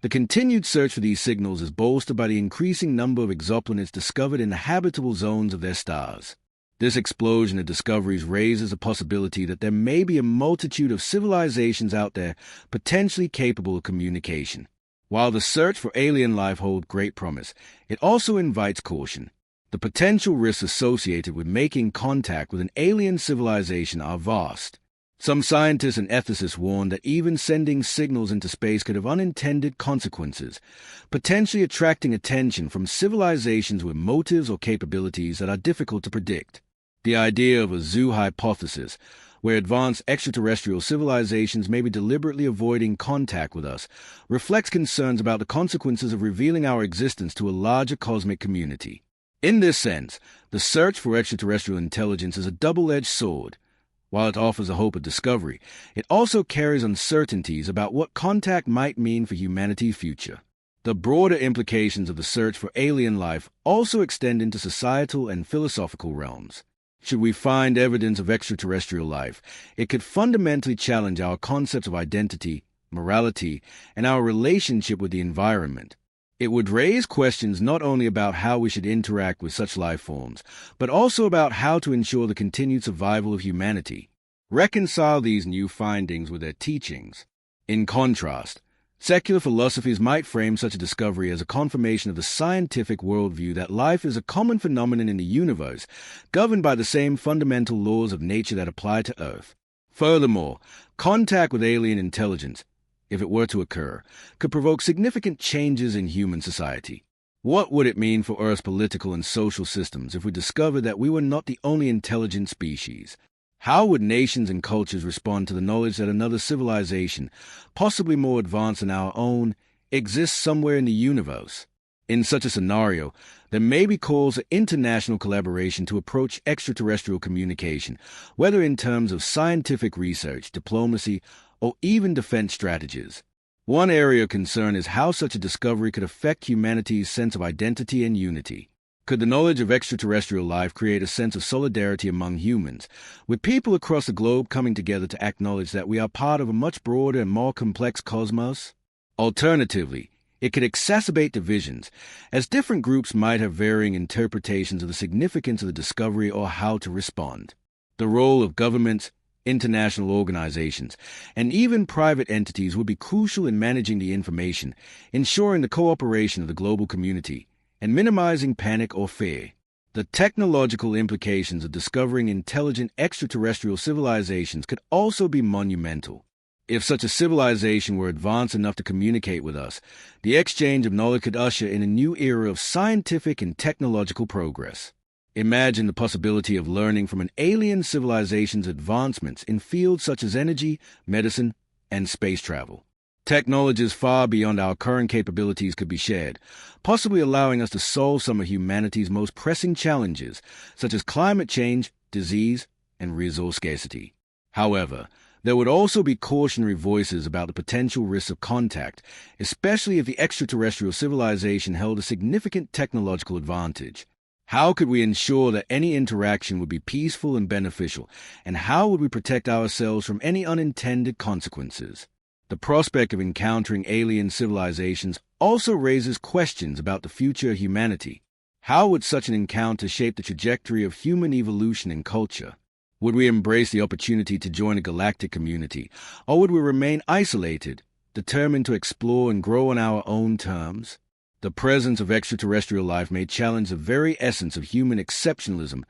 the continued search for these signals is bolstered by the increasing number of exoplanets discovered in the habitable zones of their stars. This explosion of discoveries raises the possibility that there may be a multitude of civilizations out there potentially capable of communication. While the search for alien life holds great promise, it also invites caution. The potential risks associated with making contact with an alien civilization are vast. Some scientists and ethicists warn that even sending signals into space could have unintended consequences, potentially attracting attention from civilizations with motives or capabilities that are difficult to predict. The idea of a zoo hypothesis, where advanced extraterrestrial civilizations may be deliberately avoiding contact with us, reflects concerns about the consequences of revealing our existence to a larger cosmic community. In this sense, the search for extraterrestrial intelligence is a double-edged sword. While it offers a hope of discovery, it also carries uncertainties about what contact might mean for humanity's future. The broader implications of the search for alien life also extend into societal and philosophical realms. Should we find evidence of extraterrestrial life, it could fundamentally challenge our concepts of identity, morality, and our relationship with the environment. It would raise questions not only about how we should interact with such life forms, but also about how to ensure the continued survival of humanity. Reconcile these new findings with their teachings. In contrast, secular philosophies might frame such a discovery as a confirmation of the scientific worldview that life is a common phenomenon in the universe, governed by the same fundamental laws of nature that apply to Earth. Furthermore, contact with alien intelligence, if it were to occur, could provoke significant changes in human society. What would it mean for Earth's political and social systems if we discovered that we were not the only intelligent species? How would nations and cultures respond to the knowledge that another civilization, possibly more advanced than our own, exists somewhere in the universe? In such a scenario, there may be calls for international collaboration to approach extraterrestrial communication, whether in terms of scientific research, diplomacy, or even defense strategies. One area of concern is how such a discovery could affect humanity's sense of identity and unity. Could the knowledge of extraterrestrial life create a sense of solidarity among humans, with people across the globe coming together to acknowledge that we are part of a much broader and more complex cosmos? Alternatively, it could exacerbate divisions, as different groups might have varying interpretations of the significance of the discovery or how to respond. The role of governments, international organizations, and even private entities would be crucial in managing the information, ensuring the cooperation of the global community, and minimizing panic or fear. The technological implications of discovering intelligent extraterrestrial civilizations could also be monumental. If such a civilization were advanced enough to communicate with us, the exchange of knowledge could usher in a new era of scientific and technological progress. Imagine the possibility of learning from an alien civilization's advancements in fields such as energy, medicine, and space travel. Technologies far beyond our current capabilities could be shared, possibly allowing us to solve some of humanity's most pressing challenges, such as climate change, disease, and resource scarcity. However, there would also be cautionary voices about the potential risks of contact, especially if the extraterrestrial civilization held a significant technological advantage. How could we ensure that any interaction would be peaceful and beneficial, and how would we protect ourselves from any unintended consequences? The prospect of encountering alien civilizations also raises questions about the future of humanity. How would such an encounter shape the trajectory of human evolution and culture? Would we embrace the opportunity to join a galactic community, or would we remain isolated, determined to explore and grow on our own terms? The presence of extraterrestrial life may challenge the very essence of human exceptionalism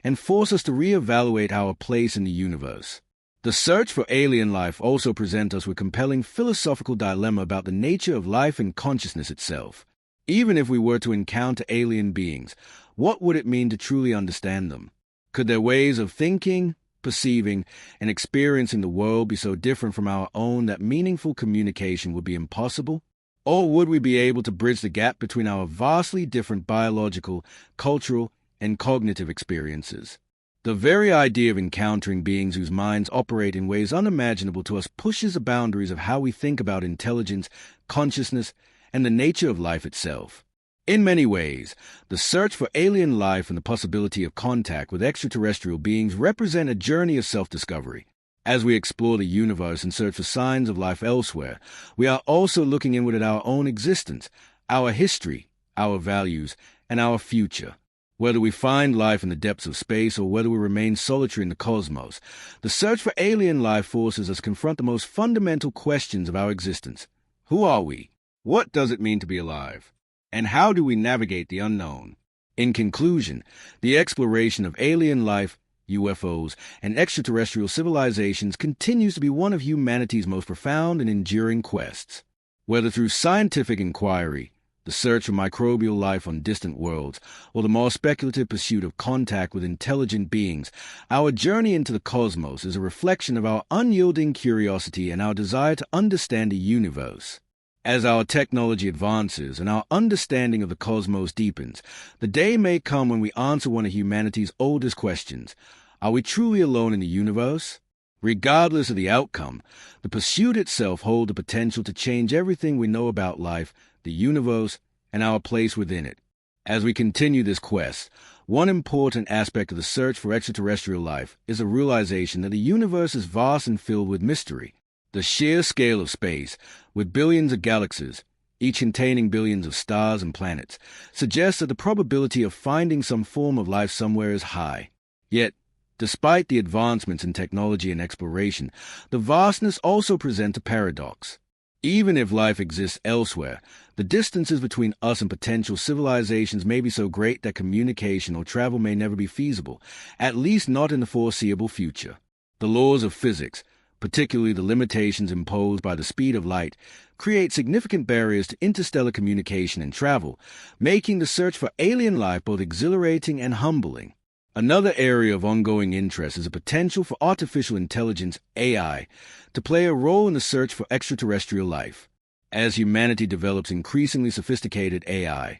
and force us to reevaluate our place in the universe. The search for alien life also presents us with compelling philosophical dilemma about the nature of life and consciousness itself. Even if we were to encounter alien beings, what would it mean to truly understand them? Could their ways of thinking, perceiving, and experiencing the world be so different from our own that meaningful communication would be impossible? Or would we be able to bridge the gap between our vastly different biological, cultural, and cognitive experiences? The very idea of encountering beings whose minds operate in ways unimaginable to us pushes the boundaries of how we think about intelligence, consciousness, and the nature of life itself. In many ways, the search for alien life and the possibility of contact with extraterrestrial beings represent a journey of self-discovery. As we explore the universe and search for signs of life elsewhere, we are also looking inward at our own existence, our history, our values, and our future. Whether we find life in the depths of space or whether we remain solitary in the cosmos, the search for alien life forces us to confront the most fundamental questions of our existence. Who are we? What does it mean to be alive? And how do we navigate the unknown? In conclusion, the exploration of alien life, UFOs, and extraterrestrial civilizations continues to be one of humanity's most profound and enduring quests. Whether through scientific inquiry, the search for microbial life on distant worlds, or the more speculative pursuit of contact with intelligent beings, our journey into the cosmos is a reflection of our unyielding curiosity and our desire to understand the universe. As our technology advances and our understanding of the cosmos deepens, the day may come when we answer one of humanity's oldest questions: are we truly alone in the universe? Regardless of the outcome, the pursuit itself holds the potential to change everything we know about life, the universe, and our place within it. As we continue this quest, one important aspect of the search for extraterrestrial life is the realization that the universe is vast and filled with mystery. The sheer scale of space, with billions of galaxies, each containing billions of stars and planets, suggests that the probability of finding some form of life somewhere is high. Yet, despite the advancements in technology and exploration, the vastness also presents a paradox. Even if life exists elsewhere, the distances between us and potential civilizations may be so great that communication or travel may never be feasible, at least not in the foreseeable future. The laws of physics, particularly the limitations imposed by the speed of light, create significant barriers to interstellar communication and travel, making the search for alien life both exhilarating and humbling. Another area of ongoing interest is the potential for artificial intelligence, AI, to play a role in the search for extraterrestrial life. As humanity develops increasingly sophisticated AI,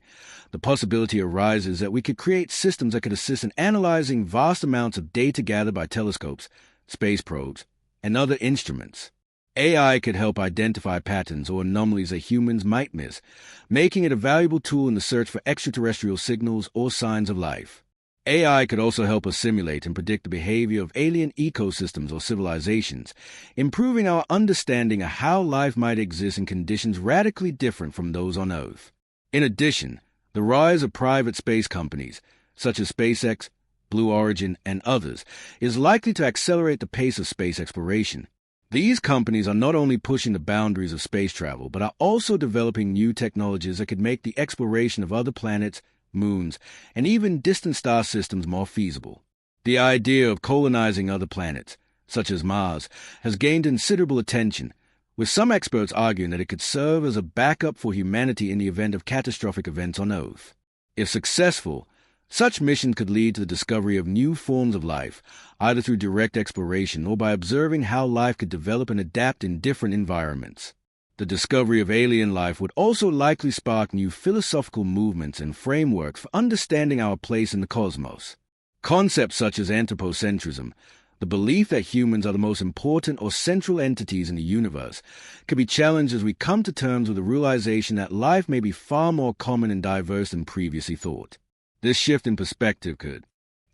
the possibility arises that we could create systems that could assist in analyzing vast amounts of data gathered by telescopes, space probes, and other instruments. AI could help identify patterns or anomalies that humans might miss, making it a valuable tool in the search for extraterrestrial signals or signs of life. AI could also help us simulate and predict the behavior of alien ecosystems or civilizations, improving our understanding of how life might exist in conditions radically different from those on Earth. In addition, the rise of private space companies, such as SpaceX, Blue Origin, and others, is likely to accelerate the pace of space exploration. These companies are not only pushing the boundaries of space travel, but are also developing new technologies that could make the exploration of other planets, moons, and even distant star systems more feasible. The idea of colonizing other planets, such as Mars, has gained considerable attention, with some experts arguing that it could serve as a backup for humanity in the event of catastrophic events on Earth. If successful, such missions could lead to the discovery of new forms of life, either through direct exploration or by observing how life could develop and adapt in different environments. The discovery of alien life would also likely spark new philosophical movements and frameworks for understanding our place in the cosmos. Concepts such as anthropocentrism, the belief that humans are the most important or central entities in the universe, could be challenged as we come to terms with the realization that life may be far more common and diverse than previously thought. This shift in perspective could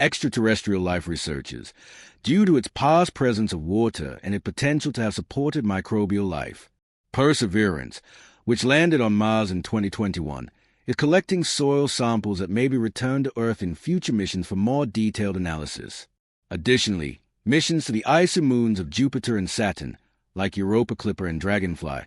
extraterrestrial life researchers, due to its past presence of water and its potential to have supported microbial life. Perseverance, which landed on Mars in 2021, is collecting soil samples that may be returned to Earth in future missions for more detailed analysis. Additionally, missions to the icy moons of Jupiter and Saturn, like Europa Clipper and Dragonfly,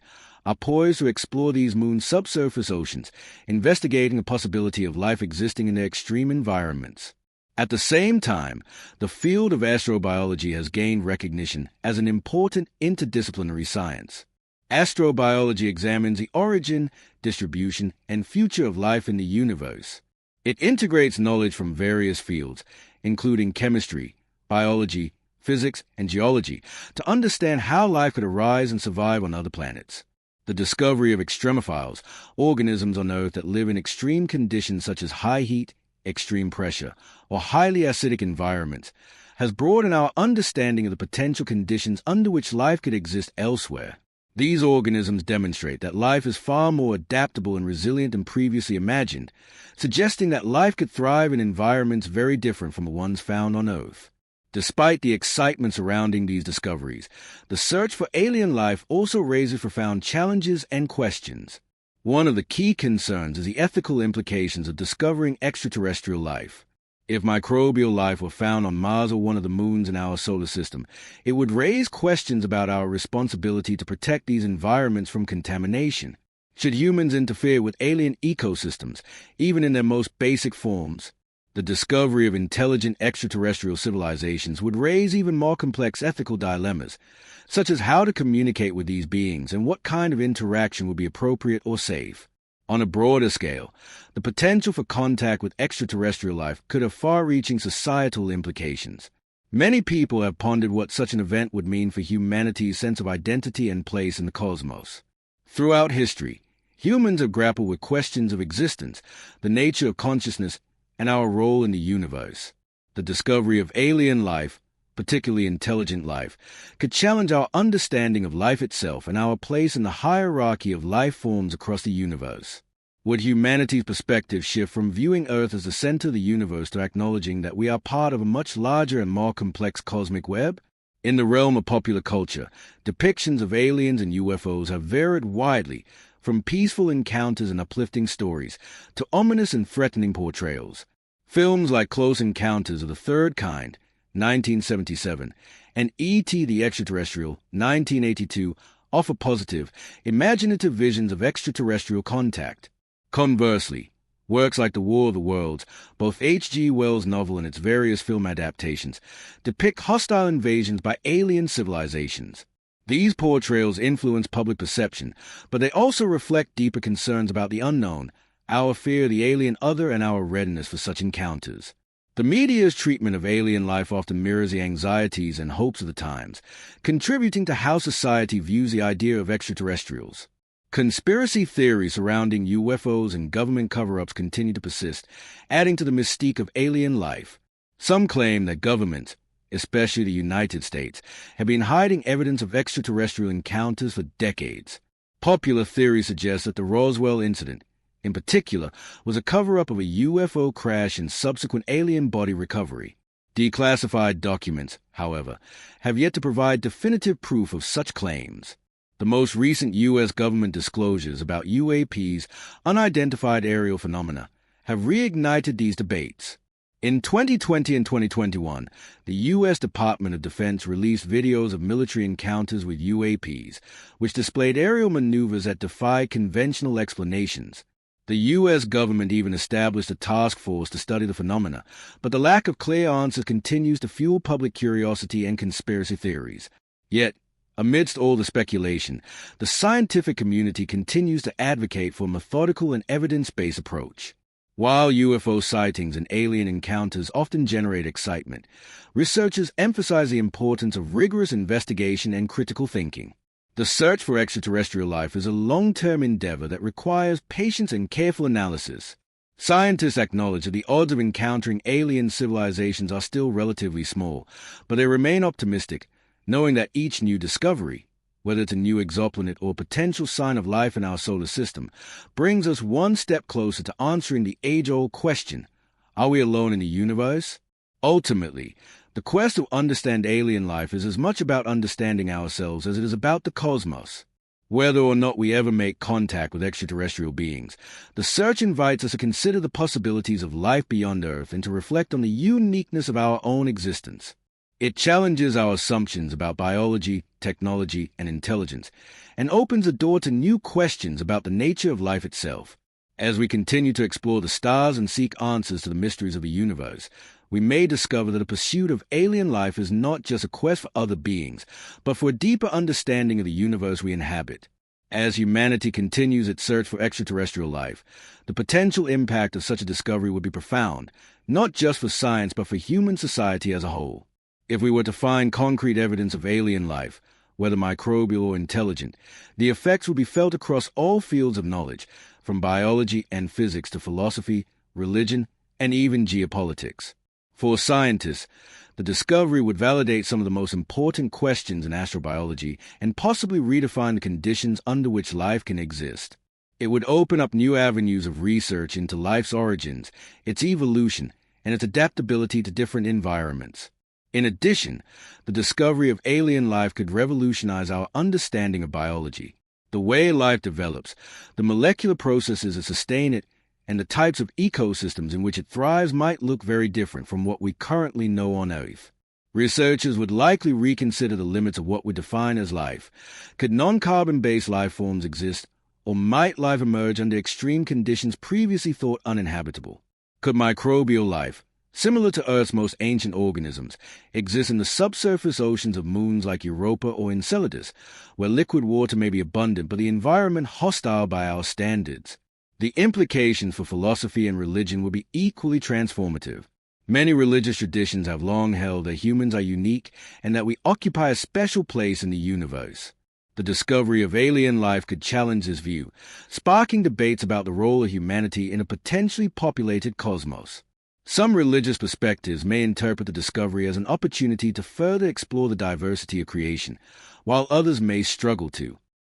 are poised to explore these moons' subsurface oceans, investigating the possibility of life existing in their extreme environments. At the same time, the field of astrobiology has gained recognition as an important interdisciplinary science. Astrobiology examines the origin, distribution, and future of life in the universe. It integrates knowledge from various fields, including chemistry, biology, physics, and geology, to understand how life could arise and survive on other planets. The discovery of extremophiles, organisms on Earth that live in extreme conditions such as high heat, extreme pressure, or highly acidic environments, has broadened our understanding of the potential conditions under which life could exist elsewhere. These organisms demonstrate that life is far more adaptable and resilient than previously imagined, suggesting that life could thrive in environments very different from the ones found on Earth. Despite the excitement surrounding these discoveries, the search for alien life also raises profound challenges and questions. One of the key concerns is the ethical implications of discovering extraterrestrial life. If microbial life were found on Mars or one of the moons in our solar system, it would raise questions about our responsibility to protect these environments from contamination. Should humans interfere with alien ecosystems, even in their most basic forms? The discovery of intelligent extraterrestrial civilizations would raise even more complex ethical dilemmas, such as how to communicate with these beings and what kind of interaction would be appropriate or safe. On a broader scale, the potential for contact with extraterrestrial life could have far-reaching societal implications. Many people have pondered what such an event would mean for humanity's sense of identity and place in the cosmos. Throughout history, humans have grappled with questions of existence, the nature of consciousness, and our role in the universe. The discovery of alien life, particularly intelligent life, could challenge our understanding of life itself and our place in the hierarchy of life forms across the universe. Would humanity's perspective shift from viewing Earth as the center of the universe to acknowledging that we are part of a much larger and more complex cosmic web? In the realm of popular culture, depictions of aliens and UFOs have varied widely, from peaceful encounters and uplifting stories to ominous and threatening portrayals. Films like Close Encounters of the Third Kind, 1977, and E.T. the Extraterrestrial, 1982, offer positive, imaginative visions of extraterrestrial contact. Conversely, works like The War of the Worlds, both H.G. Wells' novel and its various film adaptations, depict hostile invasions by alien civilizations. These portrayals influence public perception, but they also reflect deeper concerns about the unknown, our fear of the alien other, and our readiness for such encounters. The media's treatment of alien life often mirrors the anxieties and hopes of the times, contributing to how society views the idea of extraterrestrials. Conspiracy theories surrounding UFOs and government cover-ups continue to persist, adding to the mystique of alien life. Some claim that governments, especially the United States, have been hiding evidence of extraterrestrial encounters for decades. Popular theory suggests that the Roswell incident, in particular, was a cover-up of a UFO crash and subsequent alien body recovery. Declassified documents, however, have yet to provide definitive proof of such claims. The most recent U.S. government disclosures about UAP's unidentified aerial phenomena have reignited these debates. In 2020 and 2021, the U.S. Department of Defense released videos of military encounters with UAPs, which displayed aerial maneuvers that defy conventional explanations. The U.S. government even established a task force to study the phenomena, but the lack of clear answers continues to fuel public curiosity and conspiracy theories. Yet, amidst all the speculation, the scientific community continues to advocate for a methodical and evidence-based approach. While UFO sightings and alien encounters often generate excitement, researchers emphasize the importance of rigorous investigation and critical thinking. The search for extraterrestrial life is a long-term endeavor that requires patience and careful analysis. Scientists acknowledge that the odds of encountering alien civilizations are still relatively small, but they remain optimistic, knowing that each new discovery, whether it's a new exoplanet or potential sign of life in our solar system, brings us one step closer to answering the age-old question, are we alone in the universe? Ultimately, the quest to understand alien life is as much about understanding ourselves as it is about the cosmos. Whether or not we ever make contact with extraterrestrial beings, the search invites us to consider the possibilities of life beyond Earth and to reflect on the uniqueness of our own existence. It challenges our assumptions about biology, technology, and intelligence, and opens the door to new questions about the nature of life itself. As we continue to explore the stars and seek answers to the mysteries of the universe, we may discover that the pursuit of alien life is not just a quest for other beings, but for a deeper understanding of the universe we inhabit. As humanity continues its search for extraterrestrial life, the potential impact of such a discovery would be profound, not just for science but for human society as a whole. If we were to find concrete evidence of alien life, whether microbial or intelligent, the effects would be felt across all fields of knowledge, from biology and physics to philosophy, religion, and even geopolitics. For scientists, the discovery would validate some of the most important questions in astrobiology and possibly redefine the conditions under which life can exist. It would open up new avenues of research into life's origins, its evolution, and its adaptability to different environments. In addition, the discovery of alien life could revolutionize our understanding of biology. The way life develops, the molecular processes that sustain it, and the types of ecosystems in which it thrives might look very different from what we currently know on Earth. Researchers would likely reconsider the limits of what we define as life. Could non-carbon-based life forms exist, or might life emerge under extreme conditions previously thought uninhabitable? Could microbial life, similar to Earth's most ancient organisms, exist in the subsurface oceans of moons like Europa or Enceladus, where liquid water may be abundant but the environment hostile by our standards? The implications for philosophy and religion would be equally transformative. Many religious traditions have long held that humans are unique and that we occupy a special place in the universe. The discovery of alien life could challenge this view, sparking debates about the role of humanity in a potentially populated cosmos. Some religious perspectives may interpret the discovery as an opportunity to further explore the diversity of creation, while others may struggle to.